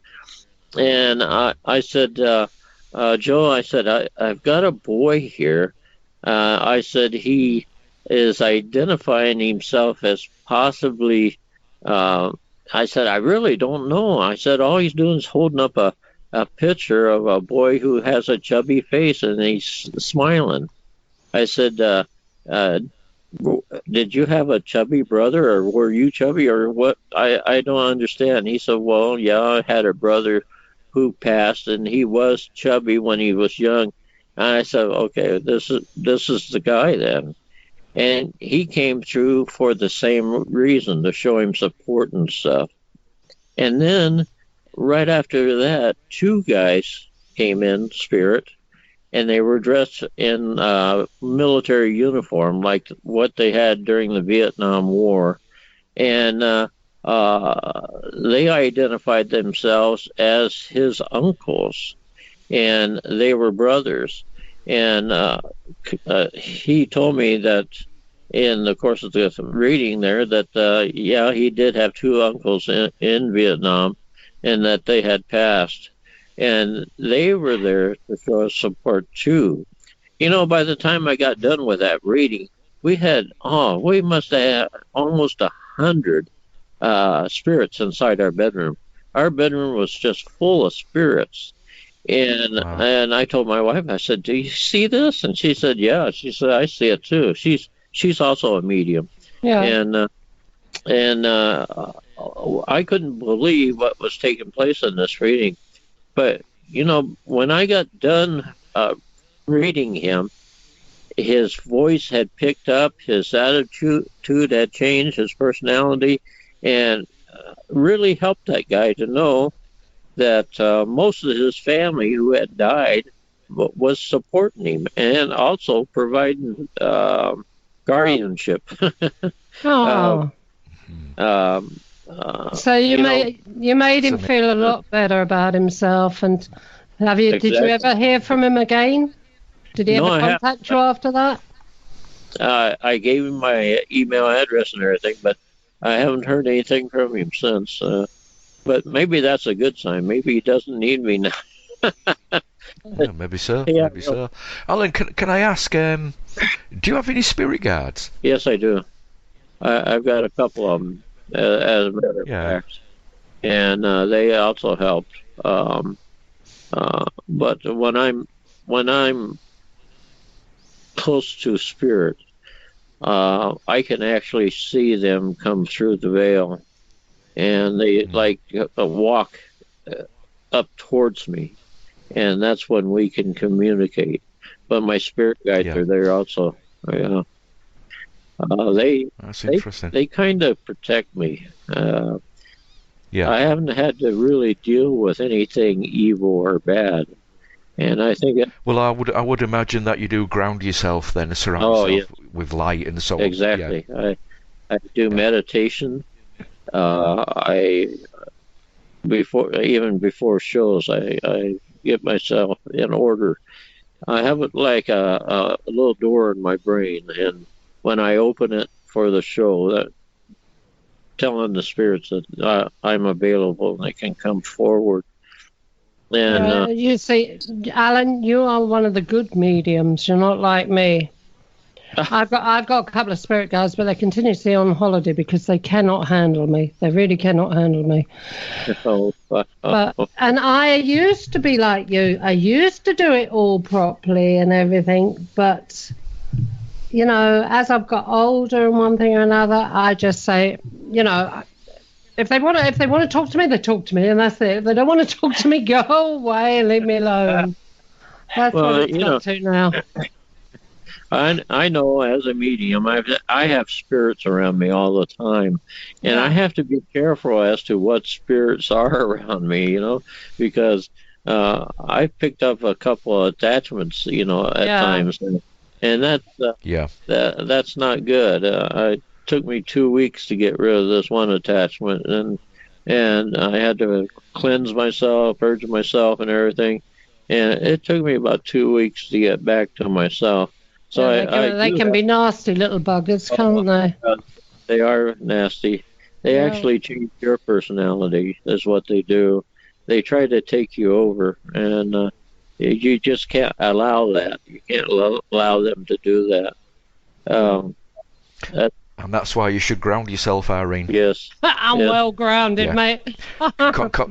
And I said, Joe, I said, I've got a boy here. I said, he is identifying himself as possibly, I said, I really don't know. I said, all he's doing is holding up a picture of a boy who has a chubby face and he's smiling. I said, did you have a chubby brother, or were you chubby, or what? I don't understand. He said, well, yeah, I had a brother who passed, and he was chubby when he was young. And I said, okay, this is the guy then. And he came through for the same reason, to show him support and stuff. And then right after that, 2 guys came in spirit, and they were dressed in military uniform, like what they had during the Vietnam War. And they identified themselves as his uncles, and they were brothers. And he told me that in the course of the reading there that, yeah, he did have 2 uncles in Vietnam, and that they had passed. And they were there to show us support too. You know, by the time I got done with that reading, we must have almost 100 spirits inside our bedroom. Our bedroom was just full of spirits. And wow. And I told my wife, I said, do you see this? And she said, yeah. She said, I see it too. She's also a medium. Yeah. And I couldn't believe what was taking place in this reading. But, you know, when I got done reading him, his voice had picked up, his attitude had changed, his personality, and really helped that guy to know that most of his family who had died was supporting him and also providing guardianship. Oh. So you made him feel a lot better about himself. And did you ever hear from him again? Did he ever contact you after that? I gave him my email address and everything, but I haven't heard anything from him since. But maybe that's a good sign. Maybe he doesn't need me now. Yeah, maybe so. Yeah, maybe so. Alan, can I ask? Do you have any spirit guards? Yes, I do. I've got a couple of them, as a matter of fact, and they also helped. But when I'm close to spirit, I can actually see them come through the veil, and they walk up towards me, and that's when we can communicate. But my spirit guides are there also. That's interesting. They kind of protect me. I haven't had to really deal with anything evil or bad, and I think. Well, I would imagine that you do ground yourself then, surround yourself with light and so on. Exactly. Yeah. I do meditation. Before shows, I get myself in order. I have a little door in my brain, and when I open it for the show, that telling the spirits that I'm available and they can come forward. And you see, Alan, you are one of the good mediums. You're not like me. I've got a couple of spirit guides, but they're continuously on holiday because they cannot handle me. They really cannot handle me. And I used to be like you. I used to do it all properly and everything, but you know, as I've got older and one thing or another, I just say, you know, if they want to talk to me, they talk to me, and that's it. If they don't want to talk to me, go away and leave me alone. That's what it's got to now. I know as a medium, I have spirits around me all the time, and I have to be careful as to what spirits are around me, you know, because I've picked up a couple of attachments, you know, at times, and that's not good. It took me 2 weeks to get rid of this one attachment, and I had to cleanse myself, purge myself, and everything, and it took me about 2 weeks to get back to myself. So they can be nasty little buggers, can't they? They are nasty. They Yeah. actually change your personality, is what they do. They try to take you over, and you just can't allow that. You can't allow them to do that. Um, that And that's why you should ground yourself, Irene. yes, I'm yes. well grounded, Yeah. mate.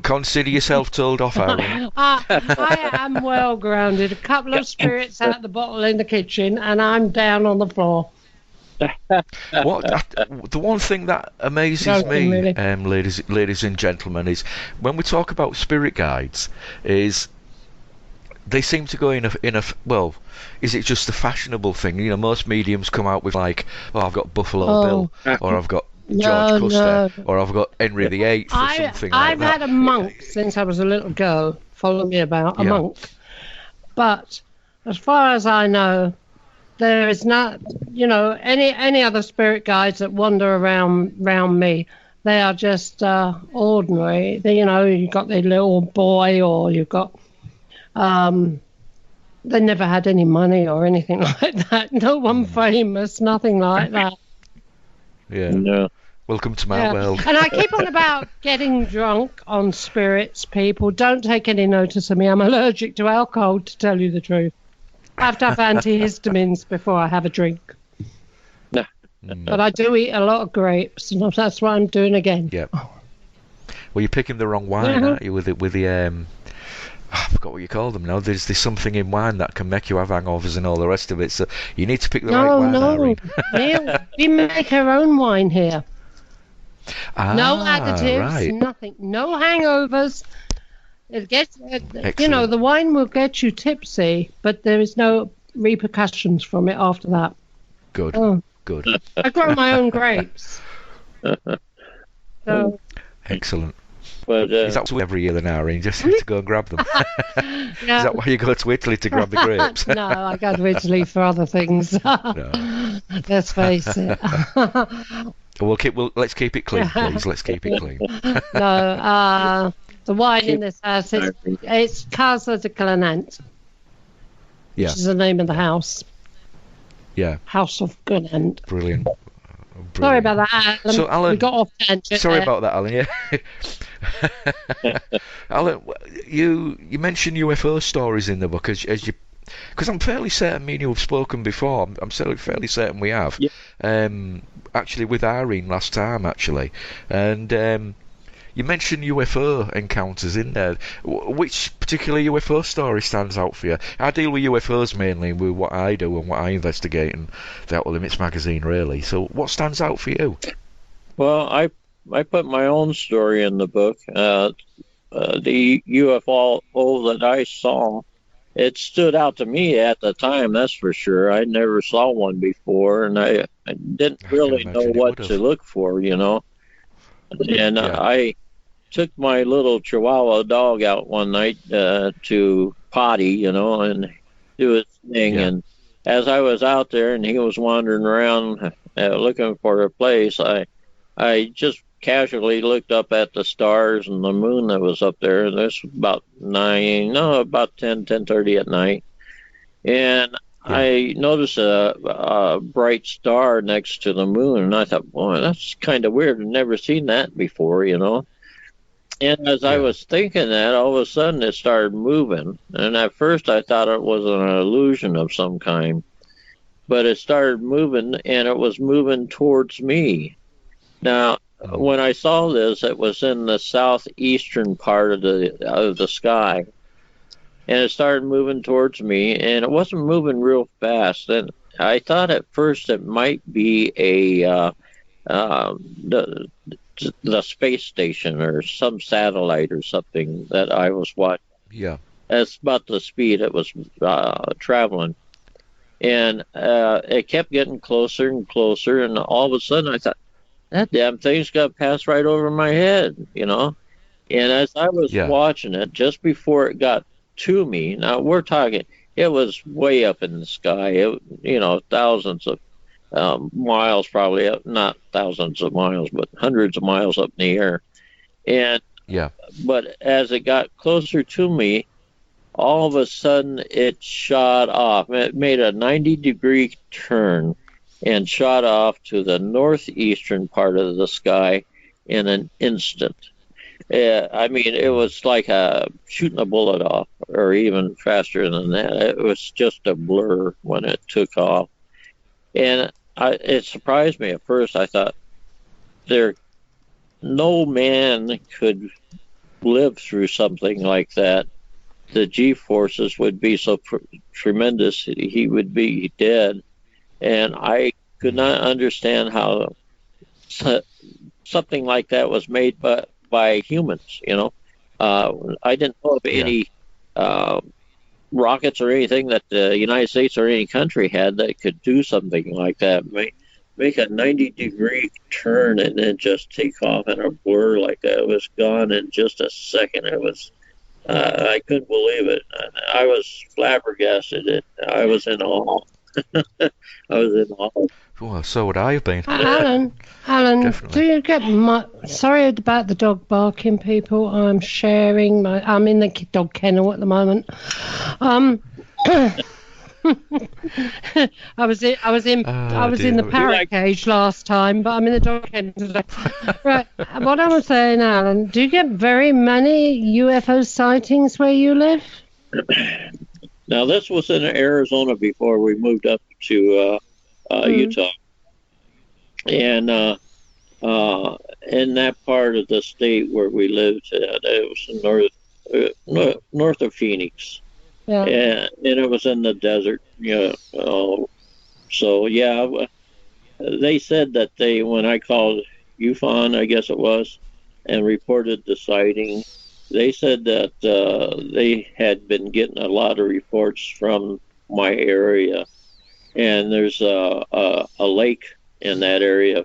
Consider yourself told off, Irene. I am well grounded. A couple of spirits out the bottle in the kitchen, and I'm down on the floor. The one thing that amazes Joking, me, really. ladies and gentlemen, is when we talk about spirit guides, is they seem to go in a well, is it just a fashionable thing? You know, most mediums come out with like, oh, I've got Buffalo Bill, or I've got George Custer, or I've got Henry VIII, or something like I've that. had a monk since I was a little girl follow me about, a monk. But as far as I know, there is not, any other spirit guides that wander around me. They are just ordinary. You've got the little boy, or you've got. They never had any money or anything like that. No one famous, nothing like that. Yeah. No. Welcome to my world. And I keep on about getting drunk on spirits, people. Don't take any notice of me. I'm allergic to alcohol, to tell you the truth. I have to have antihistamines before I have a drink. No. But I do eat a lot of grapes, and that's what I'm doing again. Yep. Well, you're picking the wrong wine, aren't you? With the I forgot what you call them now. There's something in wine that can make you have hangovers and all the rest of it. So you need to pick the right wine, Irene. Neil, we make our own wine here. No Ah, additives, right. nothing. No hangovers. It gets, Excellent. the wine will get you tipsy, but there is no repercussions from it after that. Good. Oh. Good. I grow my own grapes. So, Excellent. But Is that every year then, Irene? Just to go and grab them? yeah. Is that why you go to Italy to grab the grapes? No, I go to Italy for other things. No. Let's face it. Let's keep it clean, please. Let's keep it clean. No, the wine in this house, it's Casa de Clemente, Yeah. which is the name of the house. Yeah. House of Clemente. Brilliant. Sorry about that, Alan. So, Alan, we got off tangent. Sorry there. about that, Alan. Yeah. Alan, you mentioned UFO stories in the book because I'm fairly certain me and you have spoken before. I'm fairly certain we have. Yeah. Actually, with Irene last time, actually, and you mentioned UFO encounters in there. Which particular UFO story stands out for you? I deal with UFOs mainly with what I do and what I investigate in the Outer Limits magazine, really. So, what stands out for you? Well, I put my own story in the book. The UFO that I saw, it stood out to me at the time, that's for sure. I never saw one before, and I didn't really know what to look for, And I took my little Chihuahua dog out one night to potty, and do his thing. Yeah. And as I was out there and he was wandering around looking for a place, I just casually looked up at the stars and the moon that was up there. And this was about 10:30 at night. And I noticed a bright star next to the moon, and I thought, boy, that's kind of weird. I've never seen that before, And as I was thinking that, all of a sudden it started moving. And at first I thought it was an illusion of some kind. But it started moving, and it was moving towards me. Now, when I saw this, it was in the southeastern part of the sky. And it started moving towards me, and it wasn't moving real fast. And I thought at first it might be the space station or some satellite or something that I was watching. Yeah. That's about the speed it was traveling. And it kept getting closer and closer, and all of a sudden I thought, that damn thing's going to pass right over my head, And as I was watching it, just before it got to me, now we're talking, it was way up in the sky, thousands of miles, probably up, not thousands of miles, but hundreds of miles up in the air. And but as it got closer to me, all of a sudden it shot off. It made a 90-degree turn, and shot off to the northeastern part of the sky in an instant. I mean, it was like shooting a bullet off, or even faster than that. It was just a blur when it took off. And it surprised me at first. I thought, no man could live through something like that. The G-forces would be so tremendous, he would be dead. And I could not understand how something like that was made by humans, I didn't know of any rockets or anything that the United States or any country had that could do something like that. Make a 90-degree turn and then just take off in a blur like that. It was gone in just a second. It was, I couldn't believe it. I was flabbergasted. I was in awe. I was in awe. Well, so would I have been. Alan, Definitely. do you get sorry about the dog barking, people. I'm in the dog kennel at the moment. I was in the parrot cage last time, but I'm in the dog kennel today. Right. What I was saying, Alan, do you get very many UFO sightings where you live? Now, this was in Arizona before we moved up to Utah. And in that part of the state where we lived, it was north of Phoenix. Yeah. And it was in the desert. So, yeah, they said that when I called UFON, I guess it was, and reported the sighting, they said that they had been getting a lot of reports from my area. And there's a lake in that area,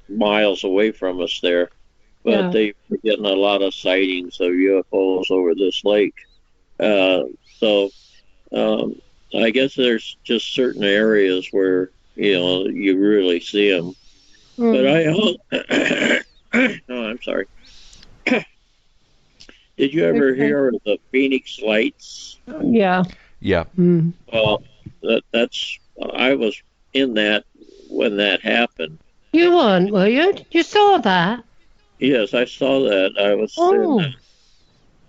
miles away from us there. But they were getting a lot of sightings of UFOs over this lake. So I guess there's just certain areas where, you really see them. But I'm sorry. Did you ever hear of the Phoenix Lights? Yeah. Yeah. Well, I was in that when that happened. You weren't, were you? You saw that? Yes, I saw that. I was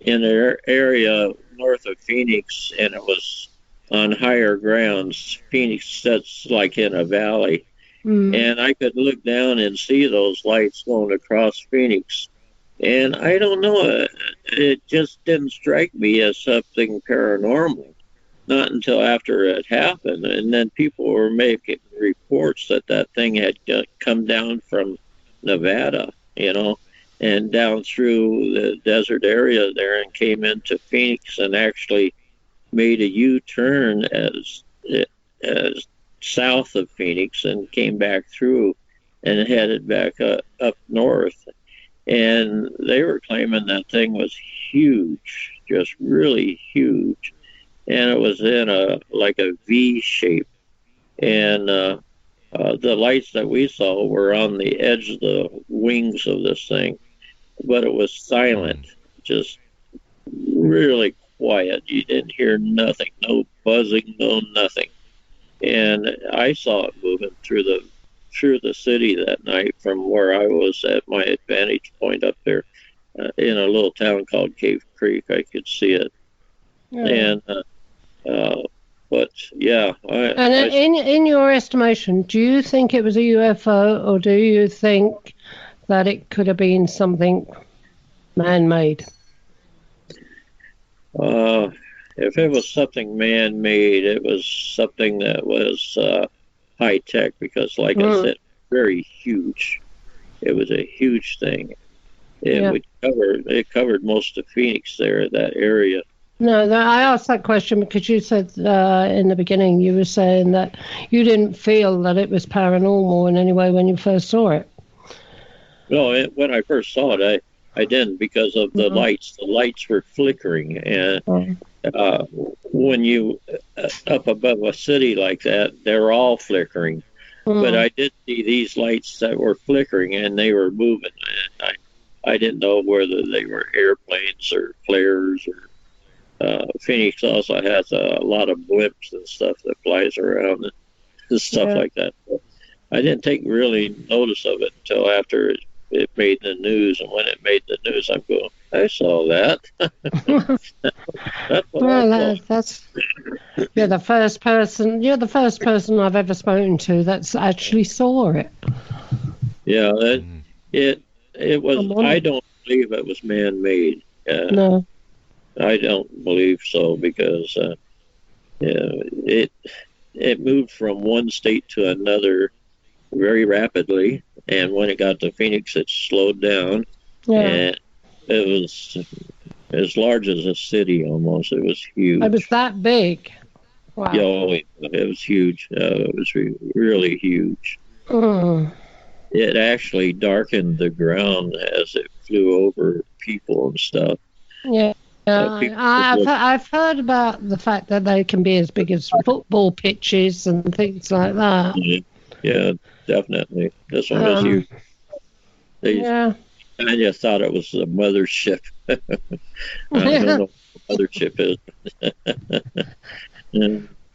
in an area north of Phoenix, and it was on higher grounds. Phoenix sits like in a valley, and I could look down and see those lights going across Phoenix. And I don't know, it just didn't strike me as something paranormal. Not until after it happened, and then people were making reports that thing had come down from Nevada, and down through the desert area there, and came into Phoenix, and actually made a U-turn as south of Phoenix, and came back through and headed back up north. And they were claiming that thing was huge, just really huge. And it was in a V shape. And the lights that we saw were on the edge of the wings of this thing. But it was silent, just really quiet. You didn't hear nothing, no buzzing, no nothing. And I saw it moving through the city that night from where I was at my vantage point up there in a little town called Cave Creek. I could see it. And but yeah. In your estimation, do you think it was a UFO, or do you think that it could have been something man-made? If it was something man-made, it was something that was high-tech, because, like I said, very huge. It was a huge thing. It covered most of Phoenix there, that area. No, I asked that question because you said in the beginning, you were saying that you didn't feel that it was paranormal in any way when you first saw it. No, when I first saw it, I didn't, because of the lights. The lights were flickering, and when you up above a city like that, they're all flickering. But I did see these lights that were flickering, and they were moving. And I didn't know whether they were airplanes or flares or. Phoenix also has a lot of blimps and stuff that flies around. stuff like that. I didn't take really notice of it until after it made the news, and when it made the news, I'm going, I saw that. That's what I saw. You're the first person. You're the first person I've ever spoken to that's actually saw it. Yeah, it was. I don't believe it was man-made. No, I don't believe so, because it moved from one state to another very rapidly, and when it got to Phoenix, it slowed down, and it was as large as a city almost. It was huge. It was that big. Wow. Yeah, it was huge. It was really huge. It actually darkened the ground as it flew over people and stuff. Yeah. I've heard about the fact that they can be as big as football pitches and things like that. Yeah, definitely. This one was huge. I just thought it was a mothership. I don't know what a mothership is.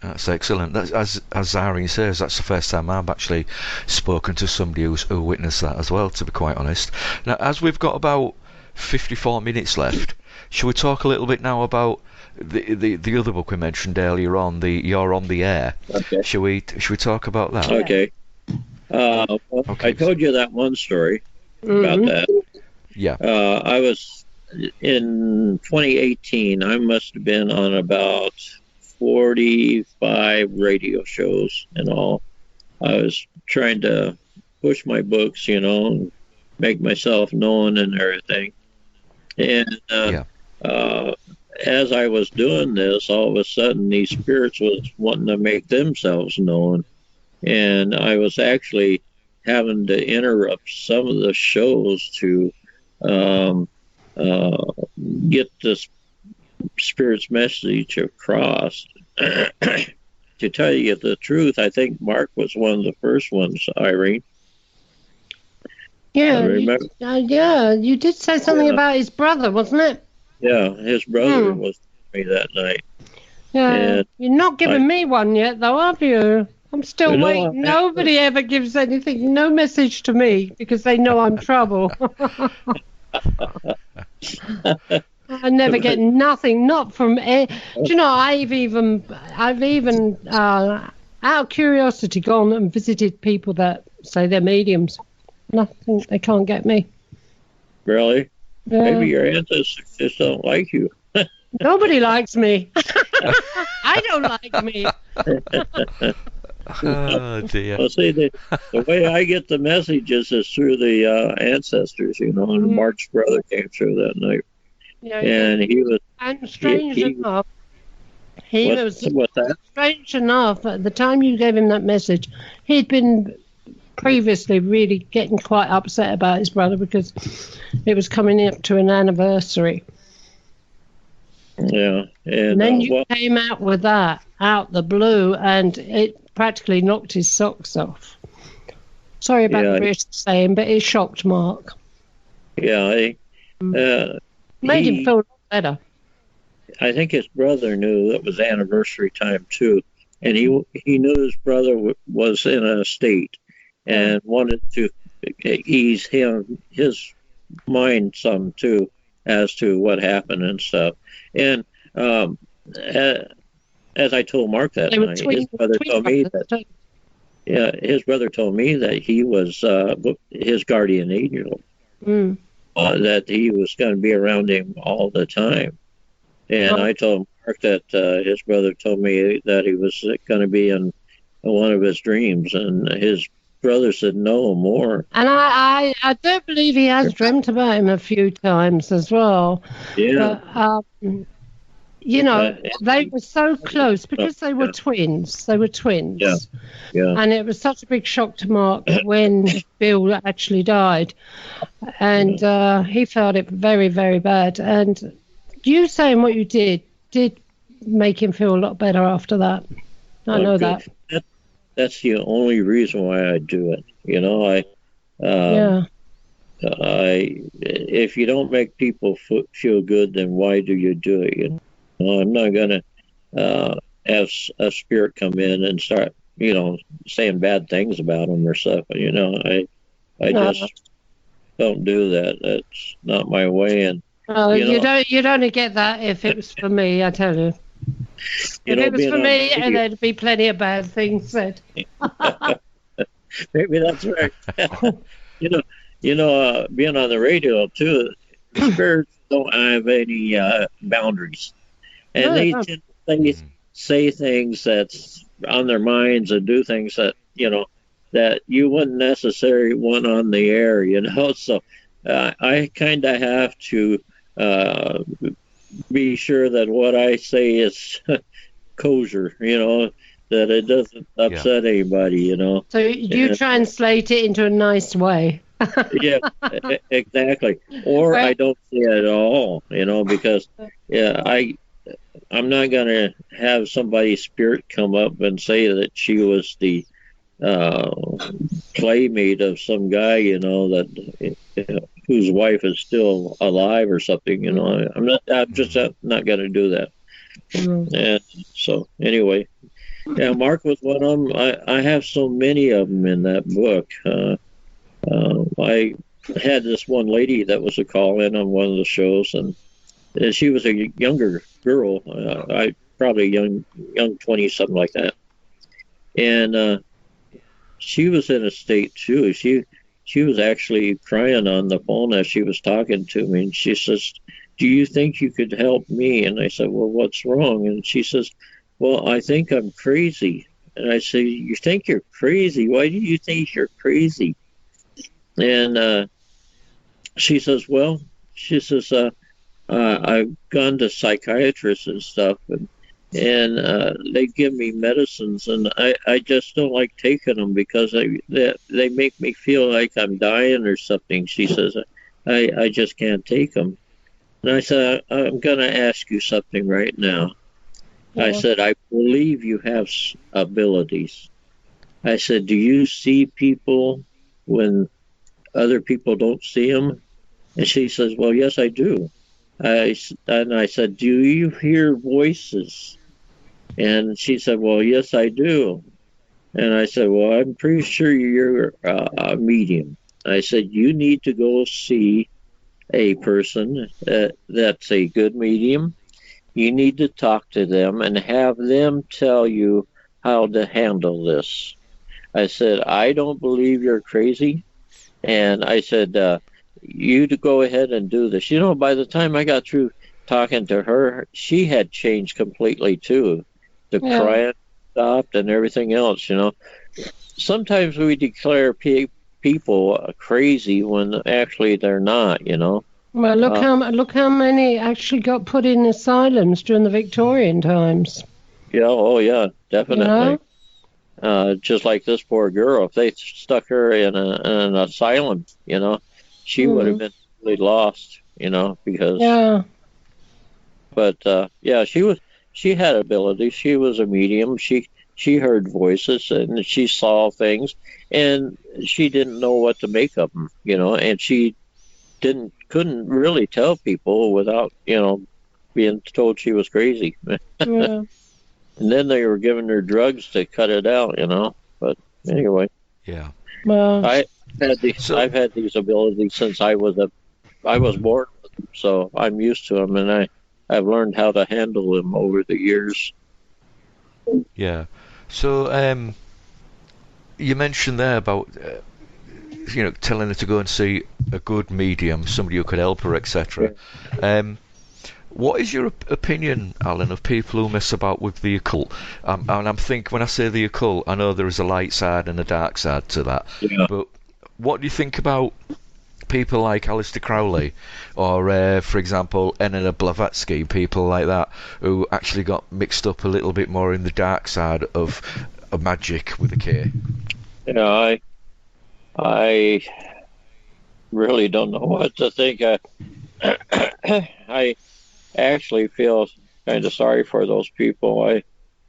That's excellent. As Irene says, that's the first time I've actually spoken to somebody who witnessed that as well, to be quite honest. Now, as we've got about 54 minutes left, shall we talk a little bit now about the other book we mentioned earlier on, the You're on the Air? Okay. Shall we talk about that? Okay. I told you that one story about that. Yeah. I was in 2018. I must have been on about 45 radio shows and all. I was trying to push my books, and make myself known and everything. And as I was doing this, all of a sudden these spirits was wanting to make themselves known, and I was actually having to interrupt some of the shows to get this spirit's message across. To tell you the truth, I think Mark was one of the first ones, Irene. Yeah, you did say something about his brother, wasn't it? Yeah, his brother was with me that night. Yeah, and you're not giving me one yet, though, have you? I'm still waiting. Nobody ever gives anything, no message to me, because they know I'm trouble. I never get nothing, not from. Do you know? I've even out of curiosity gone and visited people that say they're mediums. Nothing, they can't get me. Really? Yeah. Maybe your ancestors just don't like you. Nobody likes me. I don't like me. Oh dear. Well, see, the way I get the messages is through the ancestors, and Mark's brother came through that night. Yeah, and he was. And strange enough, what's that? Strange enough, at the time you gave him that message, he'd been previously really getting quite upset about his brother because it was coming up to an anniversary. Yeah, and then you came out with that out the blue, and it practically knocked his socks off. Sorry about the British saying, but it shocked Mark. Yeah, made him feel better. I think his brother knew it was anniversary time too, and he knew his brother was in a state and wanted to ease his mind some too as to what happened and stuff. And as I told Mark that night, his brother told me that. Yeah, his brother told me that he was his guardian angel. That he was going to be around him all the time. And I told Mark that his brother told me that he was going to be in one of his dreams, and his brother said no more. And I do believe he has dreamt about him a few times as well. Yeah. But, they were so close because they were twins. They were twins. Yeah. Yeah. And it was such a big shock to Mark when Bill actually died. And he felt it very, very bad. And you saying what you did make him feel a lot better after that. I know that. That's the only reason why I do it. If you don't make people feel good, then why do you do it? I'm not going to have a spirit come in and start saying bad things about them or stuff. I No. just don't do that. That's not my way. And Oh, you know, you'd only get that if it was for me, I tell you. If it was being for on me, the radio, there'd be plenty of bad things said. maybe that's right. you know, being on the radio too, spirits don't have any boundaries, and No, they no. tend to say things that's on their minds and do things that that you wouldn't necessarily want on the air. So I kind of have to be sure that what I say is kosher. That it doesn't upset anybody. So you translate it into a nice way. Yeah, exactly. Or I don't say it at all, because I'm not gonna have somebody's spirit come up and say that she was the playmate of some guy, that whose wife is still alive or something. I'm just not gonna do that. And so anyway, yeah, Mark was one of them. I have so many of them in that book. I had this one lady that was a call-in on one of the shows, and she was a younger girl, I probably young 20, something like that. And she was in a state too. She was actually crying on the phone as she was talking to me, and she says, "Do you think you could help me?" And I said, "Well, what's wrong?" And she says, "Well, I think I'm crazy." And I said, "You think you're crazy? Why do you think you're crazy?" And she says, I've gone to psychiatrists and stuff, and they give me medicines, and I just don't like taking them because they make me feel like I'm dying or something. She says, I just can't take them. And I said, I'm going to ask you something right now. Yeah. I said, I believe you have abilities. I said, do you see people when other people don't see them? And she says, well, yes, I do. And I said, do you hear voices? And she said, well, yes, I do. And I said, well, I'm pretty sure you're a medium. I said, you need to go see a person that's a good medium. You need to talk to them and have them tell you how to handle this. I said, I don't believe you're crazy. And I said, you to go ahead and do this. By the time I got through talking to her, she had changed completely too. The crying stopped and everything else. Sometimes we declare people crazy when actually they're not. Well, look how many actually got put in asylums during the Victorian times. Yeah. Oh, yeah. Definitely. Just like this poor girl, if they stuck her in an asylum, she would have been really lost, because. Yeah. But she had ability. She was a medium. She heard voices and she saw things, and she didn't know what to make of them, and she couldn't really tell people without, being told she was crazy. Yeah. And then they were giving her drugs to cut it out, But anyway. Yeah. Well, I've had these abilities since I was born with them, so I'm used to them, and I've learned how to handle them over the years. Yeah. So you mentioned there about telling her to go and see a good medium, somebody who could help her, etc. What is your opinion, Alan, of people who mess about with the occult? And I'm thinking, when I say the occult, I know there is a light side and a dark side to that. Yeah. But what do you think about people like Aleister Crowley, or for example, Elena Blavatsky, people like that, who actually got mixed up a little bit more in the dark side of magic with a K? Yeah, I really don't know what to think. I actually feel kind of sorry for those people.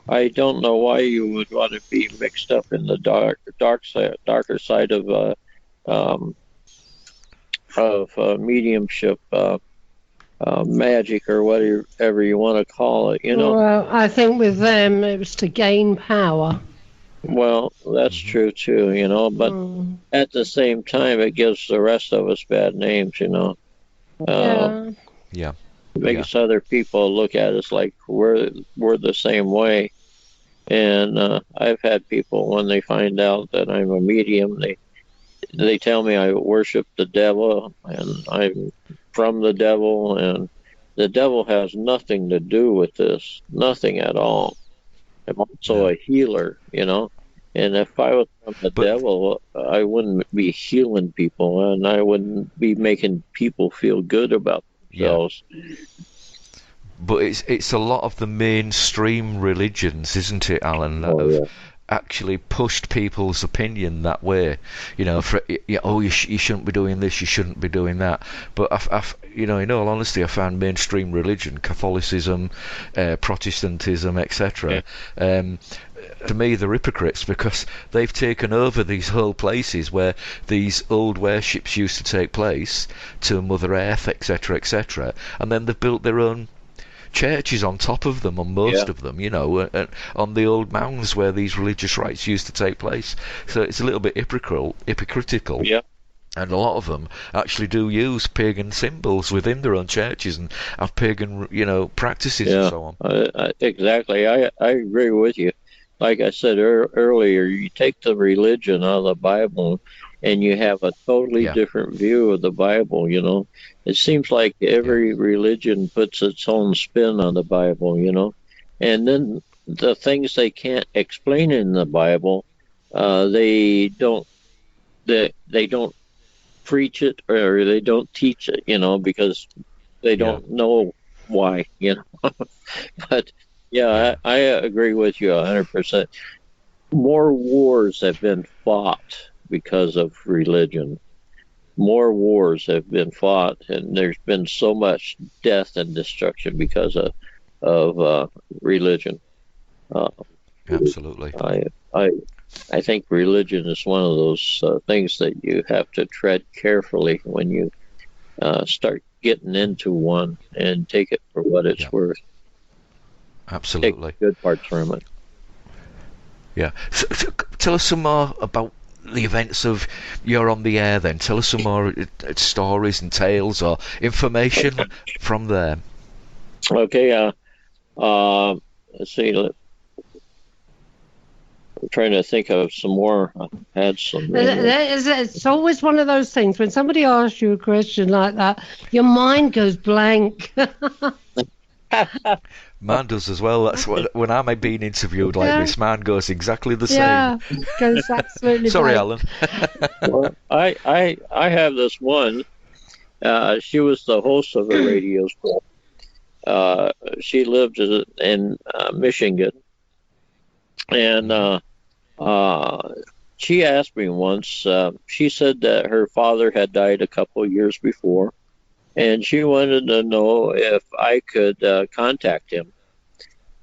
I don't know why you would want to be mixed up in the darker side of mediumship, magic, or whatever you want to call it. Well, I think with them it was to gain power. Well, that's true too, but at the same time, it gives the rest of us bad names, Yeah. Yeah. It makes other people look at us like we're the same way. And I've had people, when they find out that I'm a medium, they tell me I worship the devil and I'm from the devil, and the devil has nothing to do with this, nothing at all. I'm also a healer. And if I was from the But devil, I wouldn't be healing people, and I wouldn't be making people feel good about yeah, themselves. but it's a lot of the mainstream religions, isn't it, Alan, that Oh, have yeah. actually pushed people's opinion that way. You shouldn't be doing this, you shouldn't be doing that. But in all honesty, I found mainstream religion, Catholicism, Protestantism, etc. To me, they're hypocrites, because they've taken over these whole places where these old worships used to take place to Mother Earth, etc., and then they've built their own churches on top of them, on most of them, on the old mounds where these religious rites used to take place. So it's a little bit hypocritical. Yeah. And a lot of them actually do use pagan symbols within their own churches and have pagan, practices and so on. Exactly. I agree with you. Like I said earlier, you take the religion out of the Bible and you have a totally different view of the Bible. It seems like every religion puts its own spin on the Bible. And then the things they can't explain in the Bible, they don't preach it, or they don't teach it, because they don't know why. But I agree with you 100%. More wars have been fought because of religion. More wars have been fought, and there's been so much death and destruction because of religion. Absolutely. I think religion is one of those things that you have to tread carefully when you start getting into one, and take it for what it's worth. Absolutely. Take good parts from it. Yeah. So, tell us some more about the events of You're on the Air then. Tell us some more stories and tales or information from there. Okay. Let's see. I'm trying to think of some more. I had some. It's always one of those things when somebody asks you a question like that, your mind goes blank. Mine does as well. That's when I'm being interviewed like this. Mine goes exactly the same. Yeah, goes absolutely. Sorry, blank. Well, Alan. I have this one. She was the host of a radio show. She lived in Michigan, and she asked me once. She said that her father had died a couple of years before, and she wanted to know if I could contact him,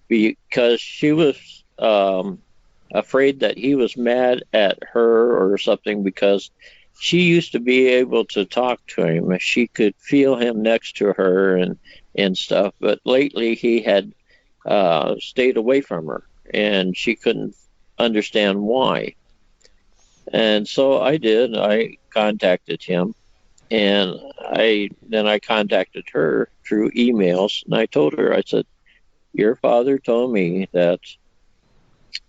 because she was afraid that he was mad at her or something, because she used to be able to talk to him. She could feel him next to her and stuff, but lately he had stayed away from her, and she couldn't understand why. And so I did. I contacted him. And I contacted her through emails, and I told her, I said, your father told me that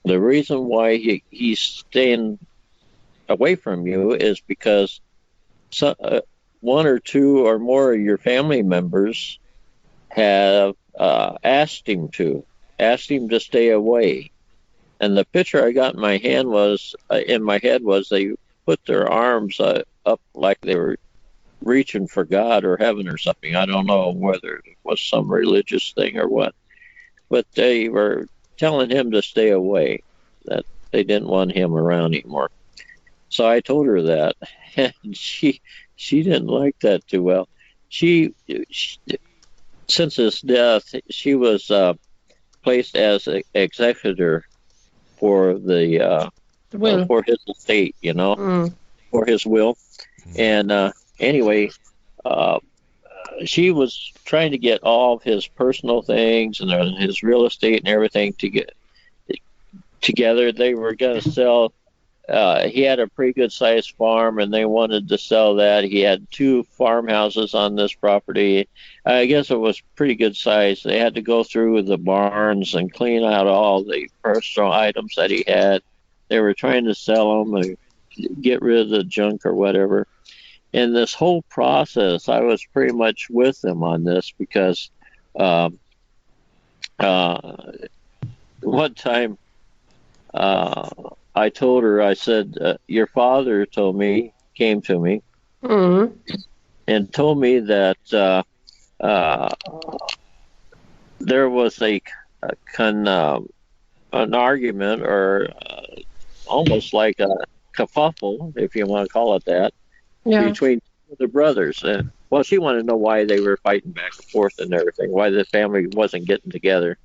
the reason why he's staying away from you is because one or two or more of your family members have asked him to stay away. And the picture I got in my hand was they put their arms up like they were reaching for God or heaven or something. I don't know whether it was some religious thing or what, but they were telling him to stay away, that they didn't want him around anymore. So I told her that, and she didn't like that too well. She since his death, she was placed as an executor for the for his estate, for his will. And anyway, she was trying to get all of his personal things and his real estate and everything together. They were going to sell. He had a pretty good sized farm, and they wanted to sell that. He had 2 farmhouses on this property. I guess it was pretty good size. They had to go through the barns and clean out all the personal items that he had. They were trying to sell them and get rid of the junk or whatever. In this whole process, I was pretty much with them on this because one time I told her, I said, your father came to me and told me that there was an argument or almost like a kerfuffle, if you want to call it that, between the brothers. And well, she wanted to know why they were fighting back and forth and everything, why the family wasn't getting together.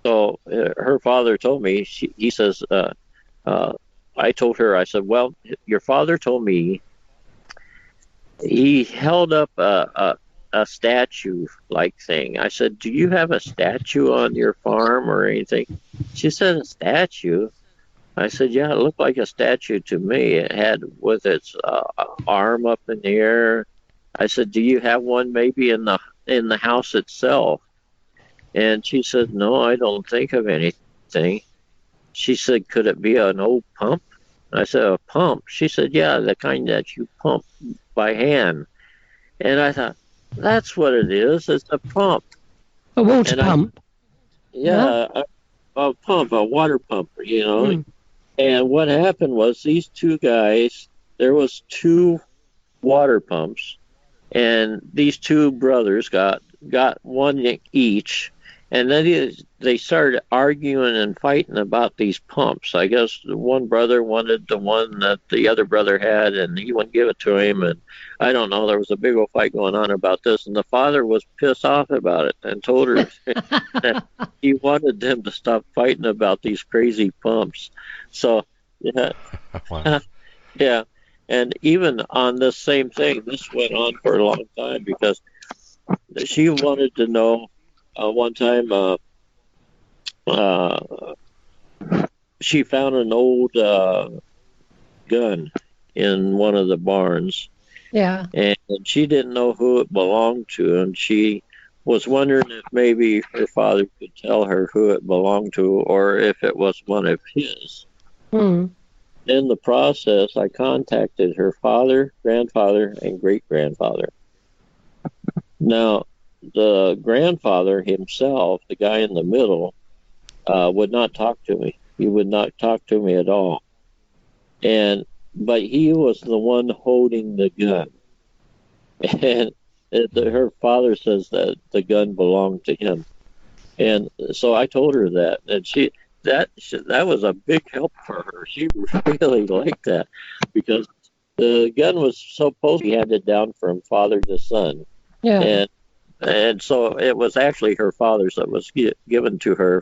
So her father told me, he says, I told her, I said, well, your father told me he held up a statue-like thing. I said, do you have a statue on your farm or anything? She said, a statue? I said, yeah, it looked like a statue to me. It had with its arm up in the air. I said, do you have one maybe in the house itself? And she said, no, I don't think of anything. She said, could it be an old pump? I said, a pump? She said, yeah, the kind that you pump by hand. And I thought, that's what it is. It's a pump. A water pump? A pump, a water pump, you know. Mm. And what happened was these 2 guys, there was 2 water pumps, and these 2 brothers got one each. And then they started arguing and fighting about these pumps. I guess one brother wanted the one that the other brother had, and he wouldn't give it to him. And I don't know, there was a big old fight going on about this. And the father was pissed off about it and told her that he wanted them to stop fighting about these crazy pumps. So, yeah. Wow. Yeah. And even on this same thing, this went on for a long time because she wanted to know. One time, she found an old gun in one of the barns. Yeah. And she didn't know who it belonged to, and she was wondering if maybe her father could tell her who it belonged to or if it was one of his. In the process, I contacted her father, grandfather, and great-grandfather. Now, the grandfather himself, the guy in the middle, would not talk to me. He would not talk to me at all. But he was the one holding the gun. And her father says that the gun belonged to him. And so I told her that. And that was a big help for her. She really liked that because the gun was supposed to be handed down from father to son. Yeah. And so it was actually her father's that was given to him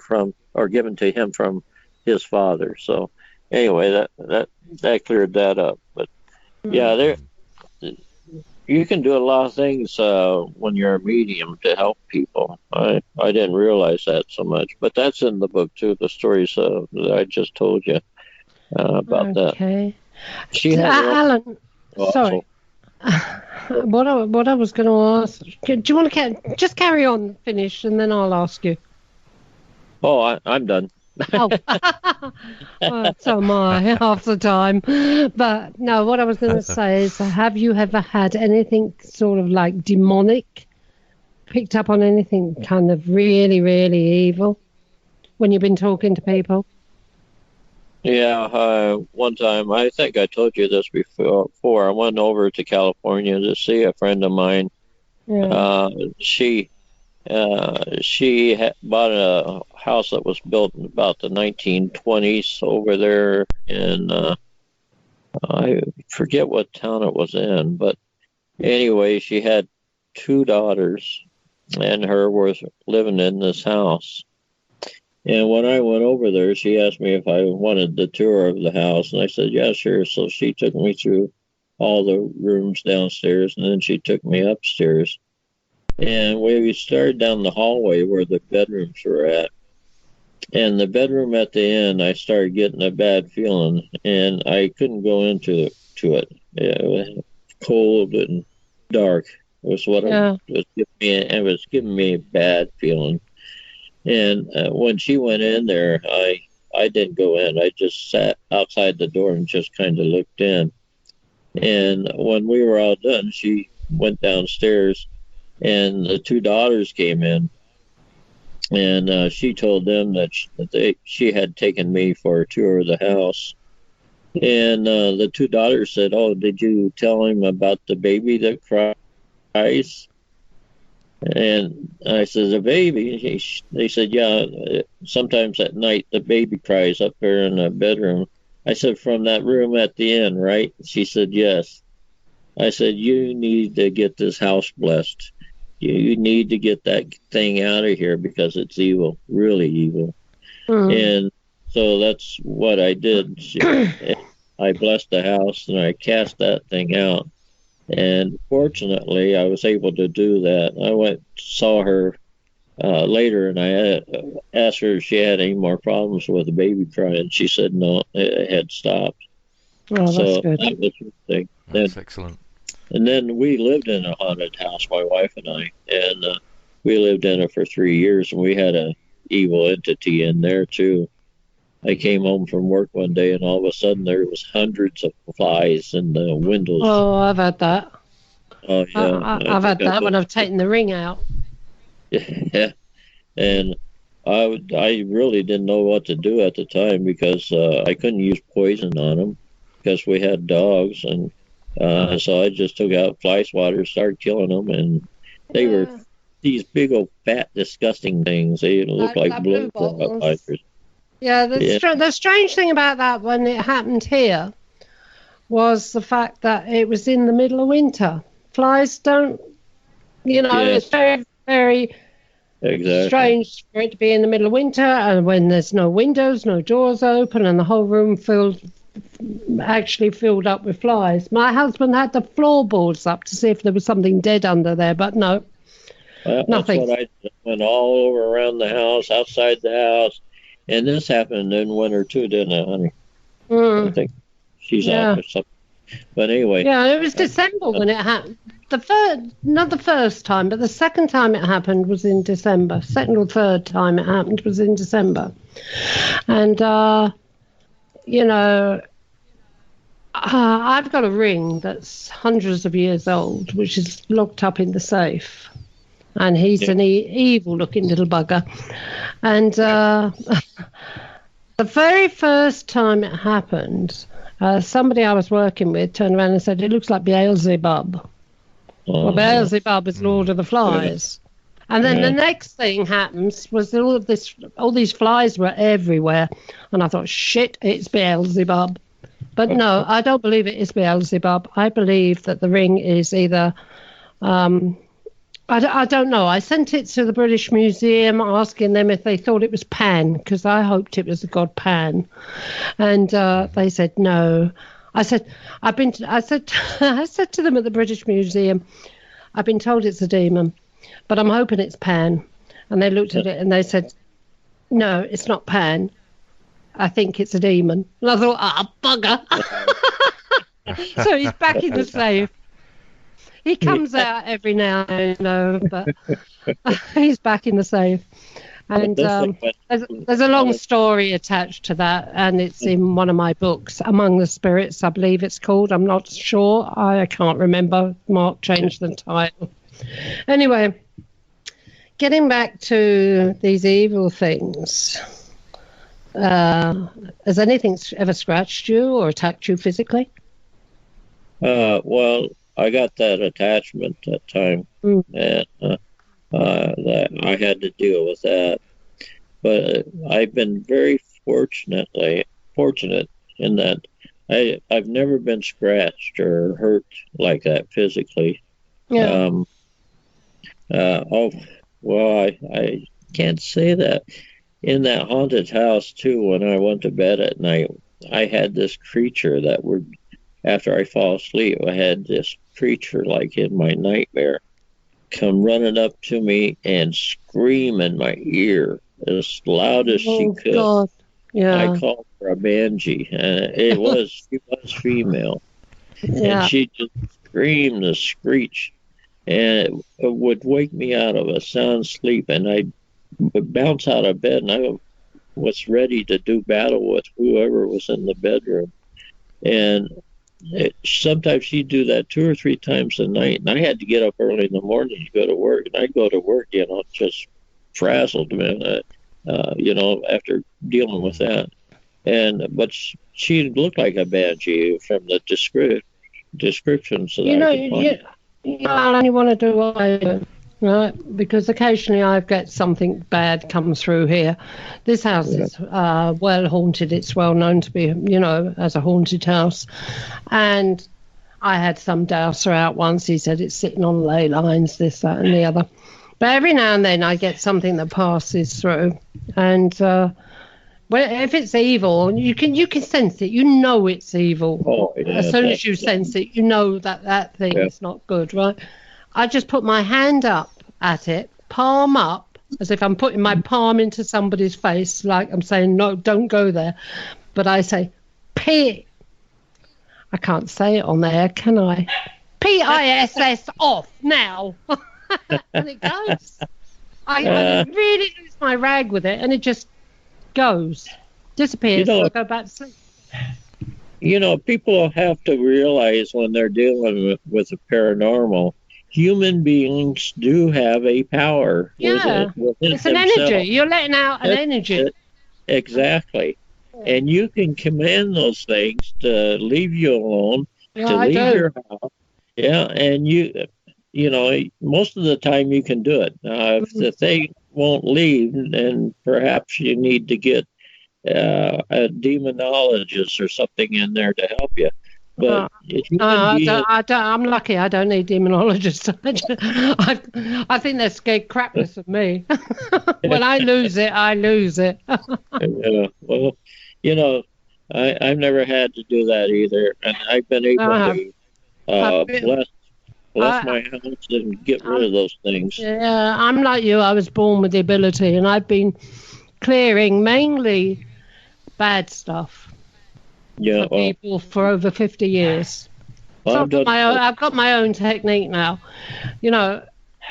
from his father. So anyway, that cleared that up. But yeah, you can do a lot of things when you're a medium to help people. I didn't realize that so much, but that's in the book too. The stories that I just told you about that. Okay. She had Alan, sorry. What I was going to ask, do you want to just carry on, finish, and then I'll ask you? Oh, I'm done. Oh, so am I half the time. But no, what I was going to say is, have you ever had anything sort of like demonic, picked up on anything kind of really, really evil when you've been talking to people? Yeah, one time, I think I told you this before, I went over to California to see a friend of mine. Yeah. She bought a house that was built in about the 1920s over there in, I forget what town it was in, but anyway, she had 2 daughters, and her was living in this house. And when I went over there, she asked me if I wanted the tour of the house, and I said, yeah, sure. So she took me through all the rooms downstairs, and then she took me upstairs. And we started down the hallway where the bedrooms were at. And the bedroom at the end, I started getting a bad feeling, and I couldn't go into it. It was cold and dark. It was what Yeah. it was giving me. It was giving me a bad feeling. And when she went in there, I didn't go in. I just sat outside the door and just kind of looked in. And when we were all done, she went downstairs, and the two daughters came in, and she told them that she had taken me for a tour of the house. And the two daughters said, "Oh, did you tell him about the baby that cries?" And I said, "The baby?" They said, "Yeah, sometimes at night the baby cries up there in the bedroom." I said, "From that room at the end, right?" She said, "Yes." I said, "You need to get this house blessed. You need to get that thing out of here because it's evil, really evil." And so that's what I did. I blessed the house and I cast that thing out. And fortunately, I was able to do that. I saw her later, and I asked her if she had any more problems with the baby crying. She said no, it had stopped. Oh, So that's good. that was the thing. That's excellent. And then we lived in a haunted house, my wife and I, and we lived in it for 3 years, and we had a evil entity in there too. I came home from work one day, and all of a sudden there was hundreds of flies in the windows. Oh, I've had that. Oh yeah, I've had that when I've taken the ring out. Yeah, and I really didn't know what to do at the time because I couldn't use poison on them because we had dogs, and so I just took out fly swatter, started killing them, and they were these big old fat disgusting things. They looked like blue flies. Yeah, the strange thing about that when it happened here was the fact that it was in the middle of winter. Flies don't, it's very, very strange for it to be in the middle of winter and when there's no windows, no doors open, and the whole room actually filled up with flies. My husband had the floorboards up to see if there was something dead under there, but no, nothing. That's what I went all over around the house, outside the house. And this happened in winter too, didn't it, honey? I think she's off or something. But anyway. Yeah, it was December when it happened. Not the first time, but the second time it happened was in December. Second or third time it happened was in December. And, I've got a ring that's hundreds of years old, which is locked up in the safe. And he's an evil-looking little bugger. And the very first time it happened, somebody I was working with turned around and said, "It looks like Beelzebub." Well, Beelzebub is Lord of the Flies. And then the next thing happens was that all these flies were everywhere. And I thought, shit, it's Beelzebub. But no, I don't believe it is Beelzebub. I believe that the ring is either... I don't know. I sent it to the British Museum asking them if they thought it was Pan, because I hoped it was the god Pan. And they said no. I said to them at the British Museum, "I've been told it's a demon, but I'm hoping it's Pan." And they looked at it and they said, "No, it's not Pan. I think it's a demon." And I thought, bugger. So he's back in the safe. He comes out every now and then, but he's back in the safe. And there's a long story attached to that, and it's in one of my books, Among the Spirits, I believe it's called. I'm not sure. I can't remember. Mark changed the title. Anyway, getting back to these evil things, has anything ever scratched you or attacked you physically? Well, I got that attachment that time, and that I had to deal with that. But I've been very fortunate in that I've never been scratched or hurt like that physically. Yeah. I can't say that. In that haunted house too, when I went to bed at night, I had this creature that would, after I fall asleep, I had this creature like in my nightmare come running up to me and scream in my ear. as loud as she could. God. Yeah. I called her a banshee, and she was female, and Yeah. she just screamed and screeched, and it would wake me out of a sound sleep, and I'd bounce out of bed, and I was ready to do battle with whoever was in the bedroom, and sometimes she'd do that 2 or 3 times a night, and I had to get up early in the morning to go to work, and I'd go to work, just frazzled, man, after dealing with that. But she looked like a banshee from the descriptions that I could find. I only want to do what I do, right? Because occasionally I get something bad come through here. This house is well haunted. It's well known to be, as a haunted house. And I had some dowser out once. He said it's sitting on ley lines, this, that, and the other. But every now and then I get something that passes through. And if it's evil, you can sense it. You know it's evil. Oh, yeah, as soon as you sense it, you know that thing is not good, right? I just put my hand up at it, palm up, as if I'm putting my palm into somebody's face, like I'm saying, no, don't go there. But I say, P. I can't say it on there, can I? PISS off now. And it goes. I really lose my rag with it, and it just goes, disappears. So I go back to sleep. People have to realize when they're dealing with the paranormal, human beings do have a power. Yeah, within it's an themselves. energy. You're letting out an energy. Exactly. And you can command those things to leave you alone, to leave your house. Yeah, and most of the time you can do it. If they won't leave, then perhaps you need to get a demonologist or something in there to help you. But I'm lucky. I don't need demonologists. I think they're scared crapless of me. When I lose it, I lose it. Well, I've never had to do that either, and I've been able to bless my house and get rid of those things. Yeah, I'm like you. I was born with the ability, and I've been clearing mainly bad stuff. For people for over 50 years. So I've got my own technique now. You're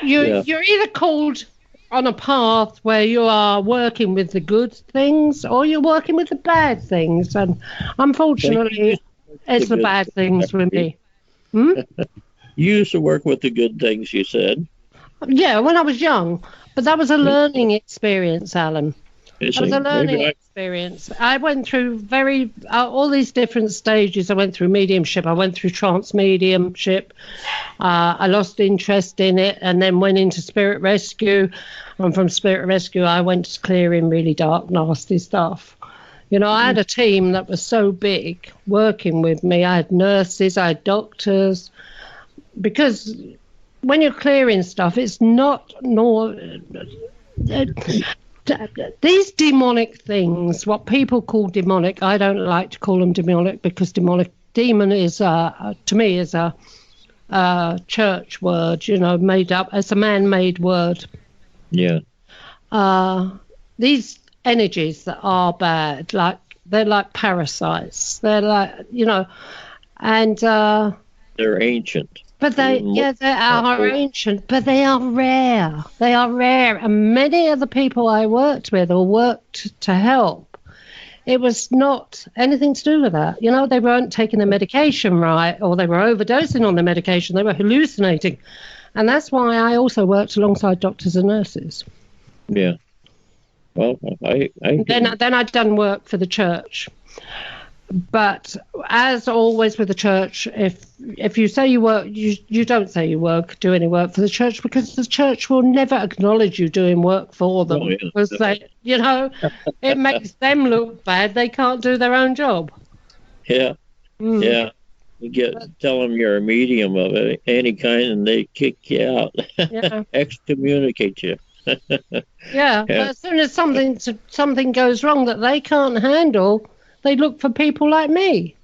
either called on a path where you are working with the good things, or you're working with the bad things. And unfortunately, it's the bad things with me. You used to work with the good things, you said. Yeah, when I was young. But that was a learning experience, Alan. It was a learning experience. I went through all these different stages. I went through mediumship. I went through trance mediumship. I lost interest in it and then went into spirit rescue. And from spirit rescue, I went to clearing really dark, nasty stuff. I had a team that was so big working with me. I had nurses, I had doctors. Because when you're clearing stuff, it's not these demonic things, what people call demonic, I don't like to call them demonic because demon is, to me, is a church word, made up. It's a man-made word. Yeah. These energies that are bad, they're like parasites. They're like, and they're ancient. But they are ancient, but they are rare. They are rare. And many of the people I worked with or worked to help, it was not anything to do with that. They weren't taking the medication right, or they were overdosing on the medication. They were hallucinating. And that's why I also worked alongside doctors and nurses. Yeah. Well, Then I'd done work for the church. But as always with the church, if you say you work, you don't say you do any work for the church, because the church will never acknowledge you doing work for them. Oh, yeah. Because it makes them look bad. They can't do their own job. Yeah, yeah. You tell them you're a medium of any kind, and they kick you out. Yeah. Excommunicate you. Yeah. But as soon as something goes wrong that they can't handle, they look for people like me.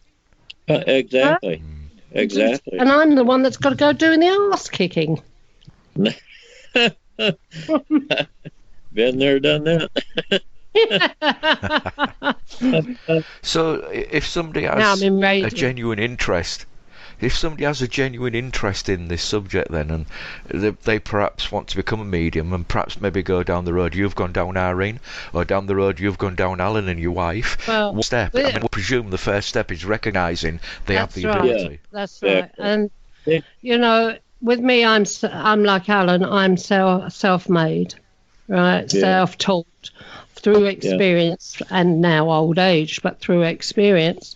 Exactly. Huh? Exactly. And I'm the one that's got to go doing the arse kicking. Been there, done that. So if somebody Now has I'm in radio. a genuine interest, if somebody has a genuine interest in this subject then, and they perhaps want to become a medium and perhaps maybe go down the road you've gone down, Irene, or down the road you've gone down, Alan and your wife, Well, what step? I mean, we'll presume the first step is recognising they have the That's right. ability. That's Yeah. right. And Yeah. you know, with me, I'm like Alan. I'm self-made, right? Yeah. Self-taught through experience and now old age, but through experience.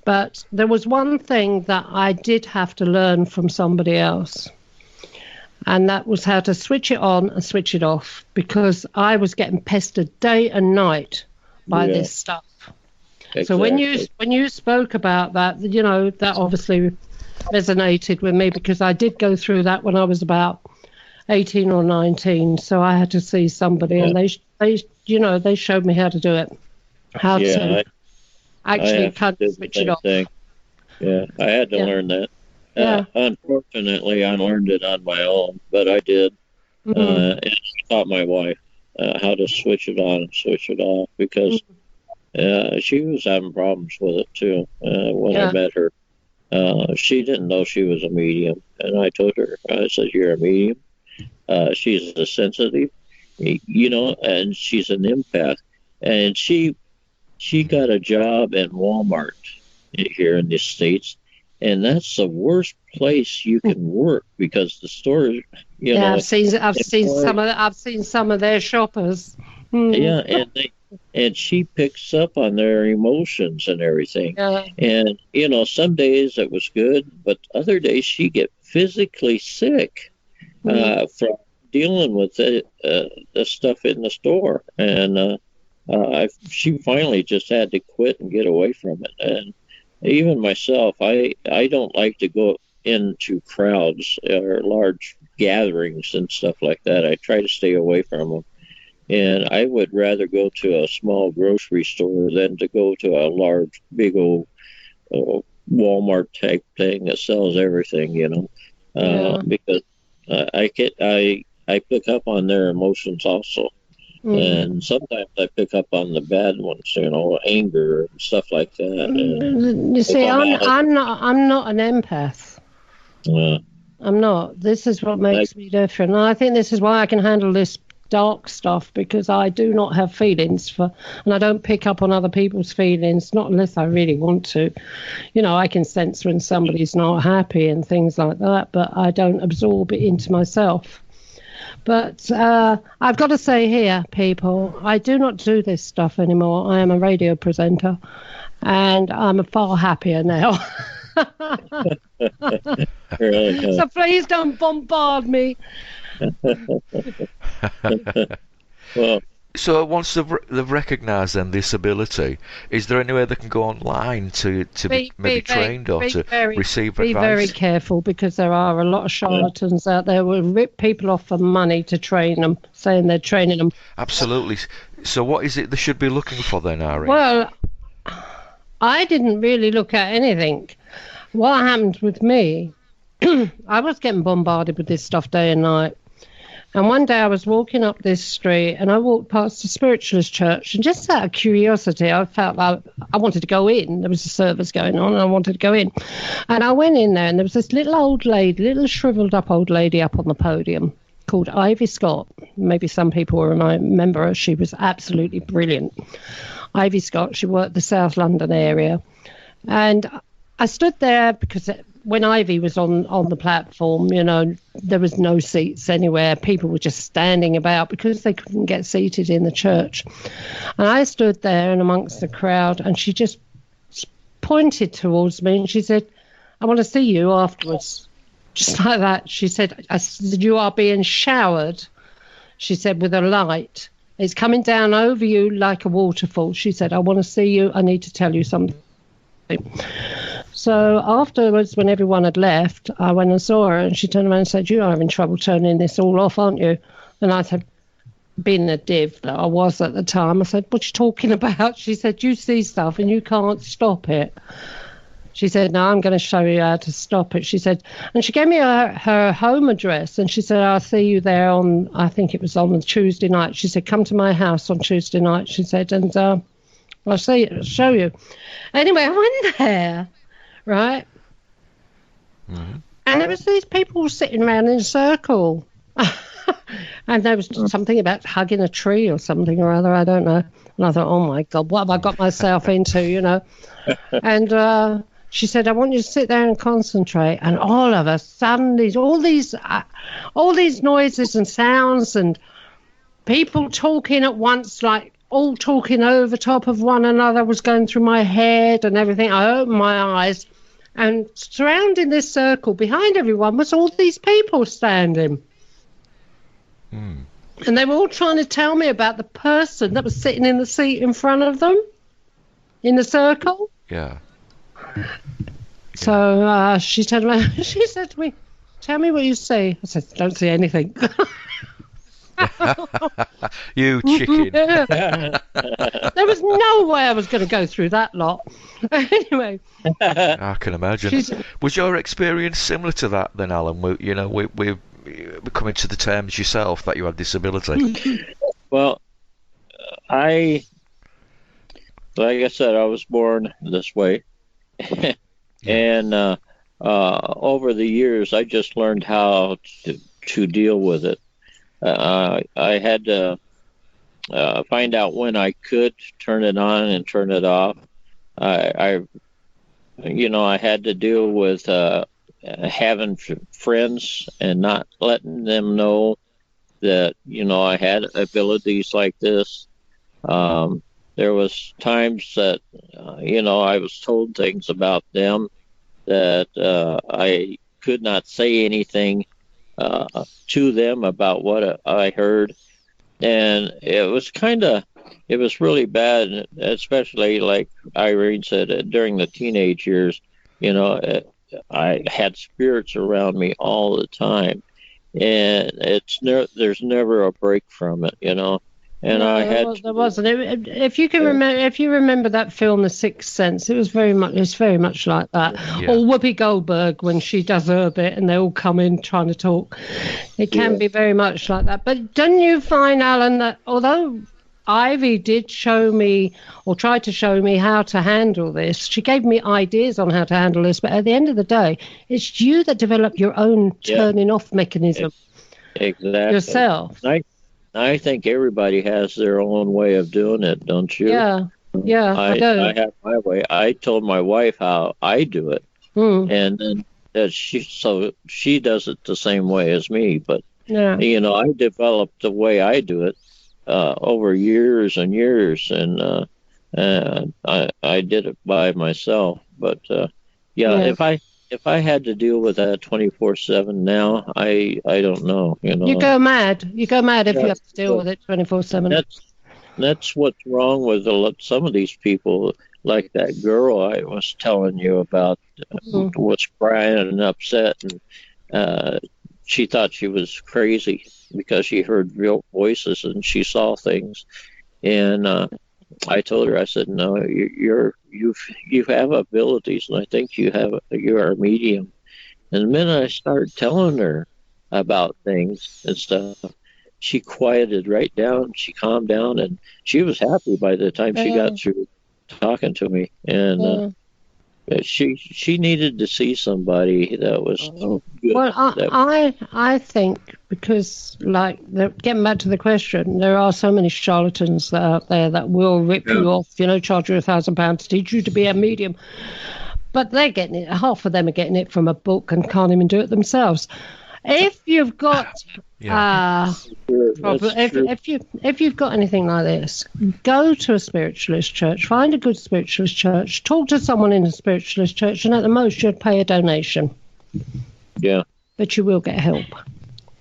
But there was one thing that I did have to learn from somebody else, and that was how to switch it on and switch it off, because I was getting pestered day and night by Yeah. this stuff. Exactly. So when you spoke about that, you know, that obviously resonated with me, because I did go through that when I was about 18 or 19. So I had to see somebody, and they showed me how to do it, how to actually have kind to do of the switch same it off. thing. Yeah, I had to Yeah. learn that. Yeah. Unfortunately, I learned it on my own, but I did. Mhm. And I taught my wife how to switch it on and switch it off, because she was having problems with it too when I met her. She didn't know she was a medium, and I told her, I said, "You're a medium." She's a sensitive, and she's an empath, and she got a job in Walmart here in the States, and that's the worst place you can work, because the store, I've seen some of their shoppers. Yeah, and she picks up on their emotions and everything. Yeah. And some days it was good, but other days she get physically sick from dealing with the stuff in the store. And she finally just had to quit and get away from it. And even myself, I don't like to go into crowds or large gatherings and stuff like that. I try to stay away from them. And I would rather go to a small grocery store than to go to a large, big old Walmart type thing that sells everything, because I pick up on their emotions also. And sometimes I pick up on the bad ones, anger and stuff like that. And you see, I'm not an empath. I'm not. This is what makes me different. And I think this is why I can handle this dark stuff, because I do not have feelings and I don't pick up on other people's feelings, not unless I really want to. I can sense when somebody's not happy and things like that, but I don't absorb it into myself. But I've got to say here, people, I do not do this stuff anymore. I am a radio presenter, and I'm far happier now. Really? So please don't bombard me. Well, so once they've recognised then this ability, is there any way they can go online to be trained or to receive advice? Be very careful, because there are a lot of charlatans out there who will rip people off for money to train them, saying they're training them. Absolutely. So what is it they should be looking for then, Irene? Well, I didn't really look at anything. What happened with me, I was getting bombarded with this stuff day and night. And one day I was walking up this street, and I walked past a spiritualist church, and just out of curiosity, I felt like I wanted to go in. There was a service going on, and I wanted to go in. And I went in there, and there was this little shriveled up old lady up on the podium called Ivy Scott. Maybe some people will remember her. She was absolutely brilliant. Ivy Scott, she worked the South London area. And I stood there because when Ivy was on the platform, there was no seats anywhere. People were just standing about because they couldn't get seated in the church. And I stood there and amongst the crowd, and she just pointed towards me and she said, "I want to see you afterwards." Just like that. She said, "You are being showered," she said, "with a light. It's coming down over you like a waterfall." She said, "I want to see you. I need to tell you something." So afterwards, when everyone had left, I went and saw her, and she turned around and said, "You are having trouble turning this all off, aren't you?" And I said, being a div that I was at the time, I said, "What are you talking about?" She said, "You see stuff and you can't stop it." She said, no, I'm going to show you how to stop it. She said, and she gave me her home address, and she said, I'll see you there on, I think it was on a Tuesday night. She said, come to my house on Tuesday night, she said, and I'll show you. Anyway, I went there, right? Mm-hmm. And there was these people sitting around in a circle. And there was something about hugging a tree or something or other, I don't know. And I thought, oh, my God, what have I got myself into, you know? And she said, I want you to sit there and concentrate. And all of a sudden, all these noises and sounds and people talking at once, like all talking over top of one another, was going through my head and everything. I opened my eyes, and surrounding this circle behind everyone was all these people standing. Mm. And they were all trying to tell me about the person that was sitting in the seat in front of them in the circle. Yeah. So she said to me, tell me what you see. I said, don't see anything. You chicken. There was no way I was going to go through that lot. Anyway. I can imagine. Was your experience similar to that then, Alan? We're coming to the terms yourself that you had this ability. Well, like I said, I was born this way. And over the years, I just learned how to deal with it. I had to find out when I could turn it on and turn it off. I had to deal with having friends and not letting them know that, I had abilities like this. There was times that, I was told things about them that I could not say anything to them about what I heard. And it was really bad, especially like Irene said, during the teenage years. I had spirits around me all the time, and there's never a break from it, And no, there wasn't. If you remember that film, The Sixth Sense, it's very much like that. Yeah. Or Whoopi Goldberg when she does her bit and they all come in trying to talk. It can be very much like that. But don't you find, Alan, that although Ivy did show me or tried to show me how to handle this, she gave me ideas on how to handle this, but at the end of the day, it's you that develop your own turning off mechanism. Exactly. Yourself. I think everybody has their own way of doing it, don't you? Yeah, I do. I have my way. I told my wife how I do it, and then she does it the same way as me. But I developed the way I do it over years and years, and I did it by myself. But if I had to deal with that 24/7 now, I don't know. You go mad. You go mad if you have to deal with it 24/7. That's what's wrong with some of these people, like that girl I was telling you about, who was crying and upset, and she thought she was crazy because she heard real voices and she saw things. And I told her, I said, no, you have abilities, and I think you are a medium. And the minute I started telling her about things and stuff, she quieted right down. She calmed down, and she was happy by the time she got through talking to me. And she needed to see somebody that was good. Well, I think because, getting back to the question, there are so many charlatans out there that will rip you off, charge you £1,000 to teach you to be a medium. But they're getting it. Half of them are getting it from a book and can't even do it themselves. If you've got if you've got anything like this, go to a spiritualist church, find a good spiritualist church, talk to someone in a spiritualist church, and at the most you'd pay a donation. Yeah. But you will get help.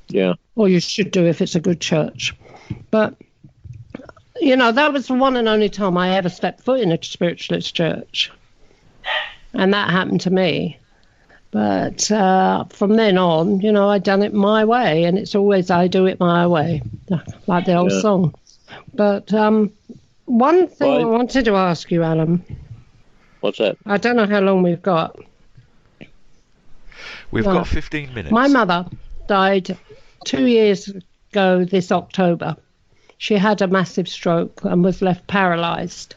Yeah. Or you should do if it's a good church. But that was the one and only time I ever stepped foot in a spiritualist church. And that happened to me. But from then on, I'd done it my way, and it's always I do it my way, like the old song. But one thing I wanted to ask you, Alan, What's that? I don't know how long we've got. We've got 15 minutes. My mother died 2 years ago this October. She had a massive stroke and was left paralysed.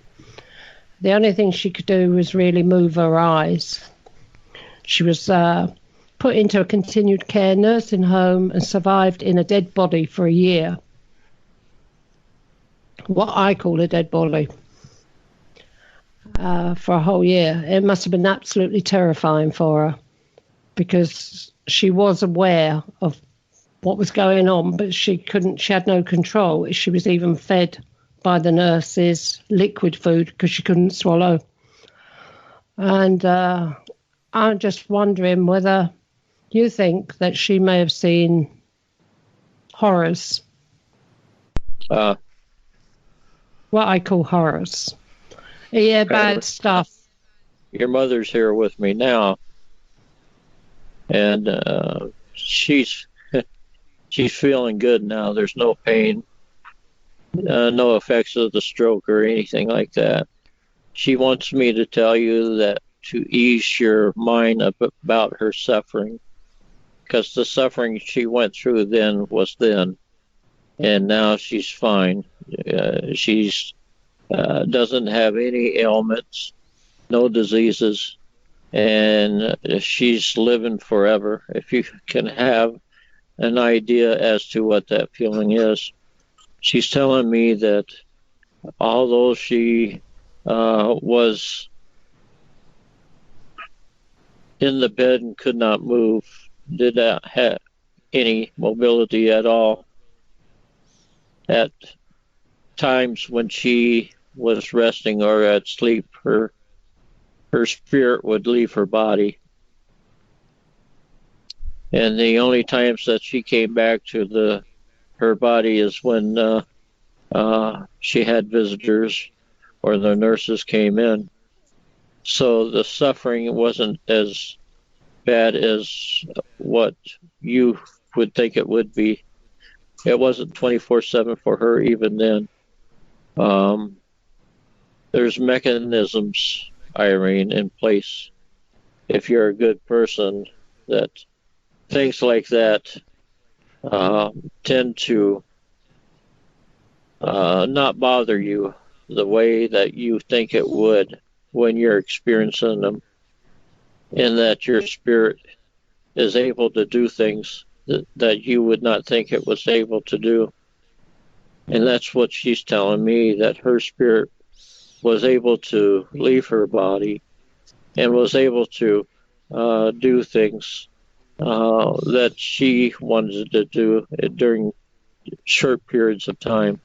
The only thing she could do was really move her eyes. She was put into a continued care nursing home and survived in a dead body for a year. What I call a dead body. For a whole year. It must have been absolutely terrifying for her because she was aware of what was going on, but she had no control. She was even fed by the nurses liquid food because she couldn't swallow. And I'm just wondering whether you think that she may have seen horrors. What I call horrors. Yeah, bad stuff. Your mother's here with me now, and she's feeling good now. There's no pain, no effects of the stroke or anything like that. She wants me to tell you that to ease your mind up about her suffering, because the suffering she went through then was then, and now she's fine. She's doesn't have any ailments, no diseases, and she's living forever. If you can have an idea as to what that feeling is. She's telling me that although she was in the bed and could not move, did not have any mobility at all, at times when she was resting or at sleep, her spirit would leave her body. And the only times that she came back to her body is when she had visitors or the nurses came in. So the suffering wasn't as bad as what you would think it would be. It wasn't 24/7 for her even then. There's mechanisms, Irene, in place if you're a good person, that things like that tend to not bother you the way that you think it would when you're experiencing them, and that your spirit is able to do things that you would not think it was able to do. And that's what she's telling me, that her spirit was able to leave her body and was able to do things that she wanted to do during short periods of time.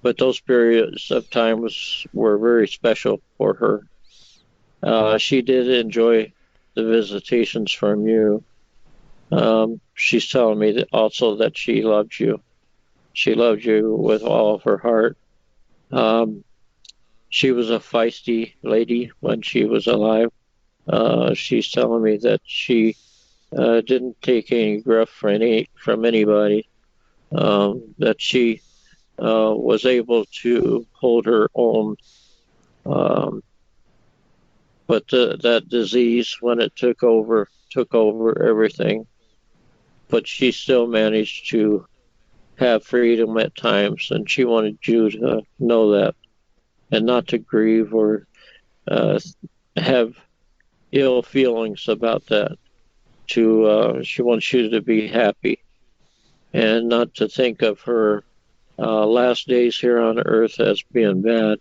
But those periods of time were very special for her. She did enjoy the visitations from you. She's telling me that also that she loved you. She loved you with all of her heart. She was a feisty lady when she was alive. She's telling me that she didn't take any gruff from anybody, that she was able to hold her own. But that disease, when it took over everything. But she still managed to have freedom at times, and she wanted you to know that, and not to grieve or have ill feelings about that. She wants you to be happy, and not to think of her last days here on earth as being bad.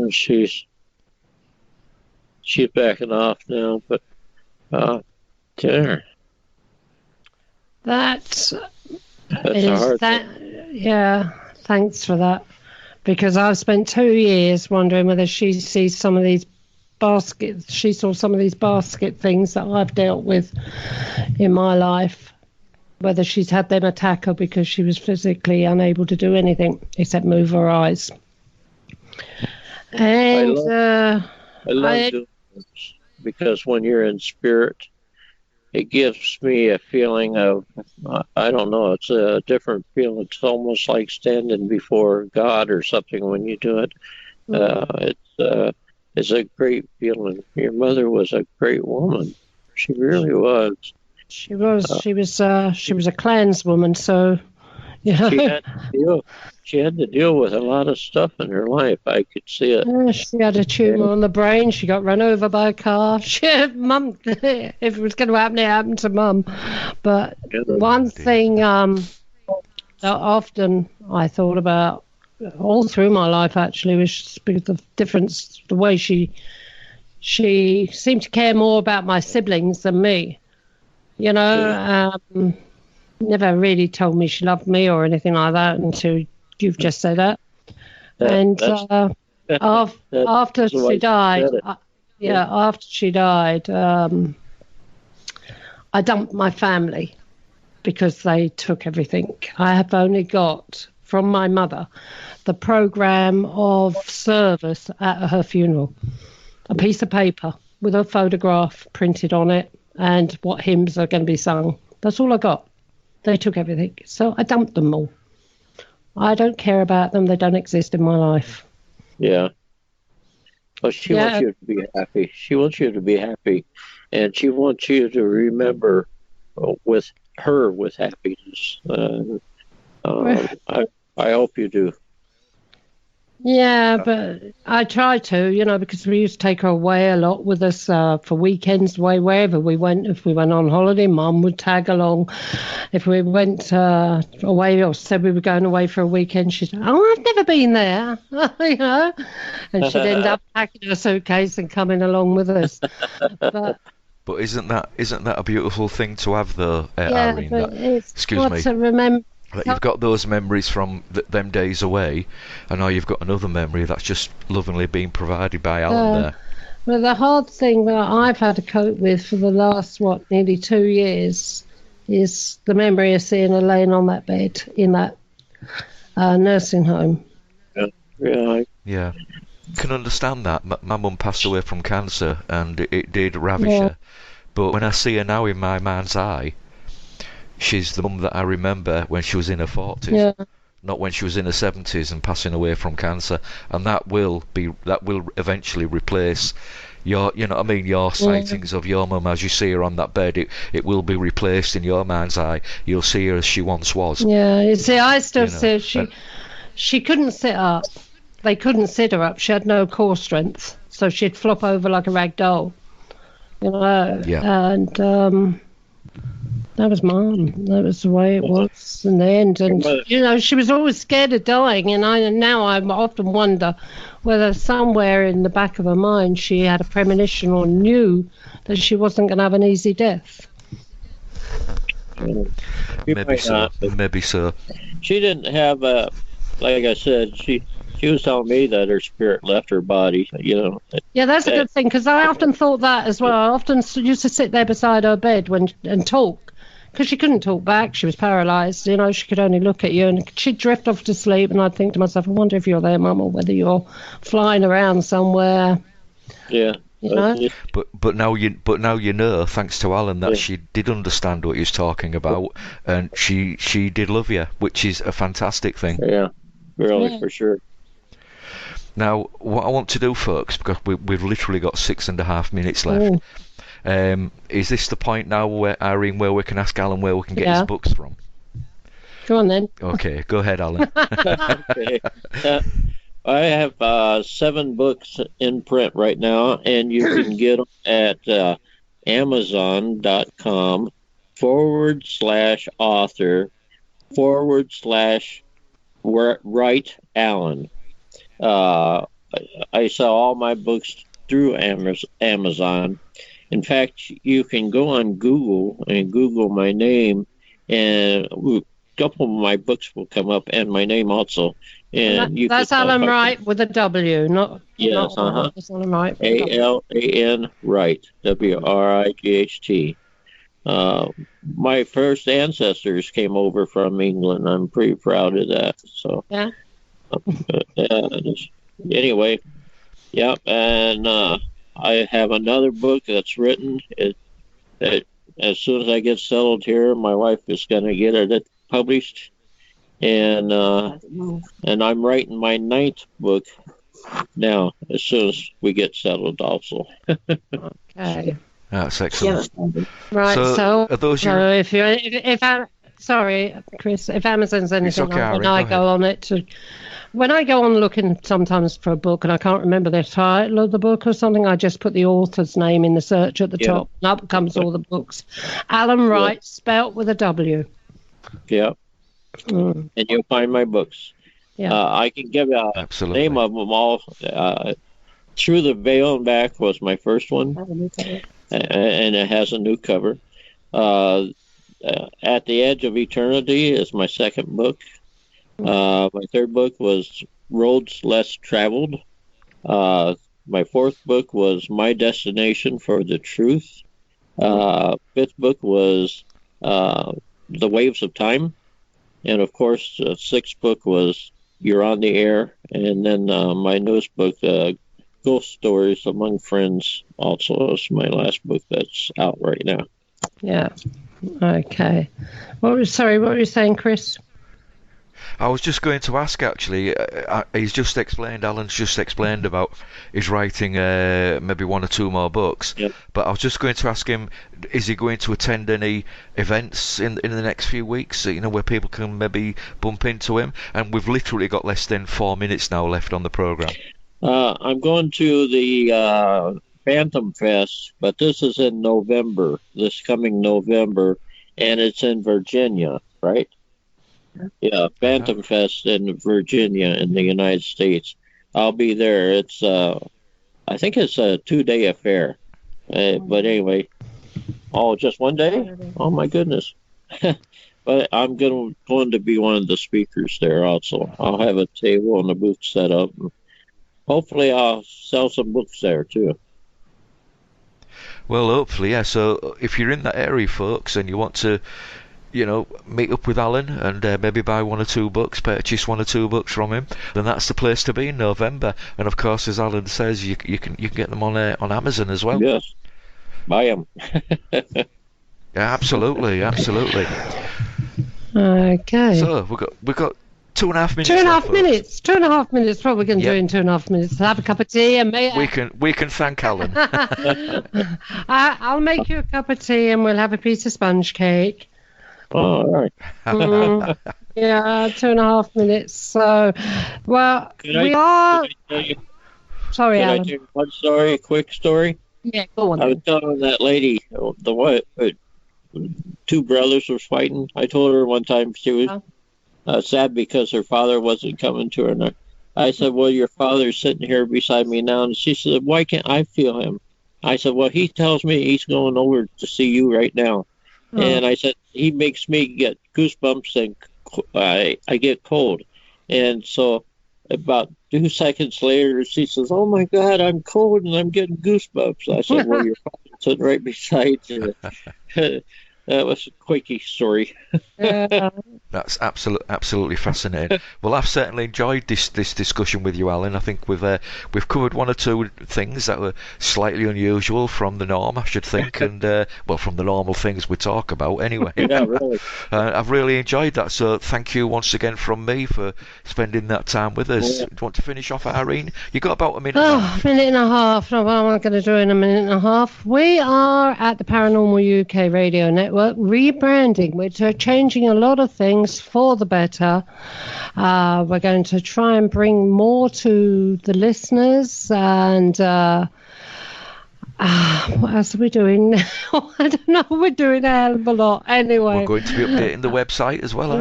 She's backing off now, but there. That's a hard thing. Yeah, thanks for that. Because I've spent 2 years wondering whether she sees some of these baskets. She saw some of these basket things that I've dealt with in my life. Whether she's had them attack her because she was physically unable to do anything except move her eyes. And I love doing this, because when you're in spirit, it gives me a feeling of, I don't know, it's a different feeling. It's almost like standing before God or something when you do it. It's a great feeling. Your mother was a great woman. She really was. She was a clanswoman, so She had to deal with a lot of stuff in her life. I could see it. She had a tumor on the brain. She got run over by a car. Mum, if it was going to happen, it happened to Mum. But one thing that often I thought about all through my life, actually, was the difference, the way she seemed to care more about my siblings than me. Never really told me she loved me or anything like that until you've just said that. After she died, I dumped my family because they took everything. I have only got from my mother the program of service at her funeral, a piece of paper with a photograph printed on it and what hymns are going to be sung. That's all I got. They took everything. So I dumped them all. I don't care about them. They don't exist in my life. Yeah. Well, she wants you to be happy. She wants you to be happy. And she wants you to remember with her with happiness. I hope you do. Yeah, but I try to, because we used to take her away a lot with us for weekends, wherever we went. If we went on holiday, Mum would tag along. If we went away or said we were going away for a weekend, she'd say, "Oh, I've never been there," and she'd end up packing her suitcase and coming along with us. But isn't that a beautiful thing to have, though, Irene? But excuse me. To remember. You've got those memories from them days away, and now you've got another memory that's just lovingly being provided by Alan there. Well, the hard thing that I've had to cope with for the last, nearly 2 years is the memory of seeing her laying on that bed in that nursing home. Yeah. Can understand that. My mum passed away from cancer, and it did ravish her. But when I see her now in my mind's eye, she's the mum that I remember when she was in her 40s, not when she was in her 70s and passing away from cancer. And that will eventually replace your sightings of your mum as you see her on that bed. It will be replaced in your mind's eye. You'll see her as she once was. Yeah, you see, I still see she couldn't sit up. They couldn't sit her up. She had no core strength, so she'd flop over like a rag doll. And that was Mum. That was the way it was in the end. And, she was always scared of dying. And now I often wonder whether somewhere in the back of her mind she had a premonition or knew that she wasn't going to have an easy death. Maybe so. She didn't have like I said, she was telling me that her spirit left her body, Yeah, that's a good thing, because I often thought that as well. I often used to sit there beside her bed and talk, because she couldn't talk back. She was paralysed, she could only look at you, and she'd drift off to sleep, and I'd think to myself, I wonder if you're there, Mum, or whether you're flying around somewhere. Yeah. But now you know, thanks to Alan, that she did understand what he was talking about, and she did love you, which is a fantastic thing. Yeah, really, for sure. Now, what I want to do, folks, because we've literally got 6.5 minutes left, is this the point now, Irene, where we can ask Alan where we can get his books from? Go on then. Okay, go ahead, Alan. Okay. I have 7 books in print right now, and you can get them at Amazon.com/author/Wright Allen. I sell all my books through Amazon. In fact, you can go on Google and Google my name, and a couple of my books will come up, and my name also. And that's Alan Wright with a W, not yes, That's Alan Wright. ALAN Wright, WRIGHT. My first ancestors came over from England. I'm pretty proud of that. So yeah. Anyway, and I have another book that's written. as soon as I get settled here, my wife is going to get it published, and I'm writing my 9th book now. As soon as we get settled, also. Okay. That's excellent. Right. So, are those so if sorry, Chris, if Amazon's anything okay, like, Irene, when I go on it to. When I go on looking sometimes for a book and I can't remember the title of the book or something, I just put the author's name in the search at the top, and up comes all the books. Alan Wright, spelt with a W. Yeah. And you'll find my books. Yeah. I can give you a name of them all. Through the Veil and Back was my first one, and it has a new cover. At the Edge of Eternity is my second book. My third book was Roads Less Traveled. My fourth book was My Destination for the Truth. Fifth book was The Waves of Time. And, of course, the sixth book was You're on the Air. And then my newest book, Ghost Stories Among Friends, also is my last book that's out right now. Yeah. Okay. What were you saying, Chris? I was just going to ask, actually, Alan's just explained about his writing maybe one or two more books, but I was just going to ask him, is he going to attend any events in the next few weeks, where people can maybe bump into him? And we've literally got less than 4 minutes now left on the programme. I'm going to the Phantom Fest, but this is in November, this coming November, and it's in Virginia, right? Yeah, Phantom Fest in Virginia in the United States. I'll be there. It's I think it's a 2-day affair. But anyway, just one day? Oh my goodness. But I'm going to be one of the speakers there also. I'll have a table and a booth set up. Hopefully I'll sell some books there too. Well, hopefully, yeah. So if you're in that area, folks, and you want to meet up with Alan and maybe buy one or two books, purchase one or two books from him, then that's the place to be in November. And of course, as Alan says, you can get them on Amazon as well. Yes, buy them. Yeah, absolutely. Okay. So we've got 2.5 minutes. 2.5 minutes. 2.5 minutes. What we're going to do in 2.5 minutes? Have a cup of tea and we can thank Alan. I'll make you a cup of tea and we'll have a piece of sponge cake. Oh, all right. Yeah, 2.5 minutes. So, well, Sorry, Alan. Can I tell one story, a quick story? Yeah, go on. I was telling that lady, two brothers were fighting. I told her one time she was sad because her father wasn't coming to her. And I said, well, your father's sitting here beside me now. And she said, why can't I feel him? I said, well, he tells me he's going over to see you right now. And I said, he makes me get goosebumps and I get cold. And so about 2 seconds later, she says, oh, my God, I'm cold and I'm getting goosebumps. I said, well, your father's sitting right beside you. That was a quickie story. That's absolutely fascinating. Well, I've certainly enjoyed this discussion with you, Alan. I think we've covered one or two things that were slightly unusual from the norm, I should think, and from the normal things we talk about anyway. Yeah, really. I've really enjoyed that. So thank you once again from me for spending that time with us. Yeah. Do you want to finish off, Irene? You got about a minute. Minute and a half. No, what am I going to do in a minute and a half? We are at the Paranormal UK Radio Network. Rebranding. We're changing a lot of things for the better. We're going to try and bring more to the listeners, and what else are we doing now? I don't know. We're doing a hell of a lot. Anyway, we're going to be updating the website as well, aren't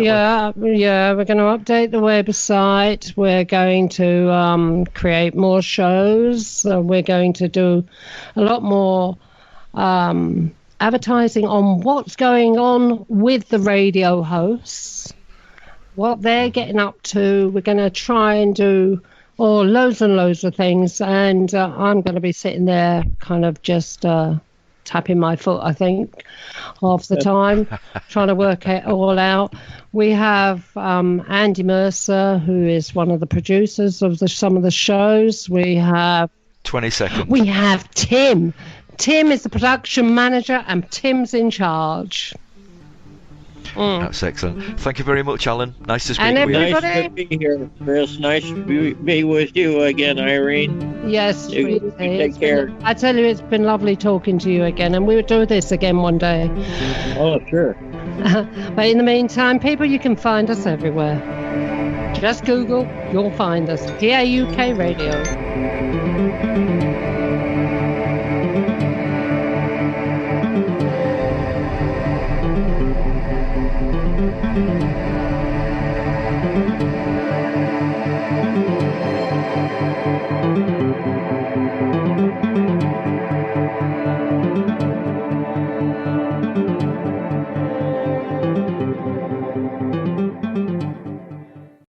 we? Yeah, we're going to update the website. We're going to create more shows. We're going to do a lot more advertising on what's going on with the radio hosts, what they're getting up to. We're going to try and do loads and loads of things, and I'm going to be sitting there kind of just tapping my foot, I think, half the time, trying to work it all out. We have Andy Mercer, who is one of the producers of some of the shows. We have 20 seconds. We have Tim Tim is the production manager, and Tim's in charge. That's excellent. Thank you very much, Alan. Nice to speak And with you. Nice everybody? to be here, Chris. Nice to be with you again, Irene. Yes, You sweetie. take care. I tell you, it's been lovely talking to you again, and we will do this again one day. Oh, sure. But in the meantime, people, you can find us everywhere. Just Google, you'll find us. PAUK Radio.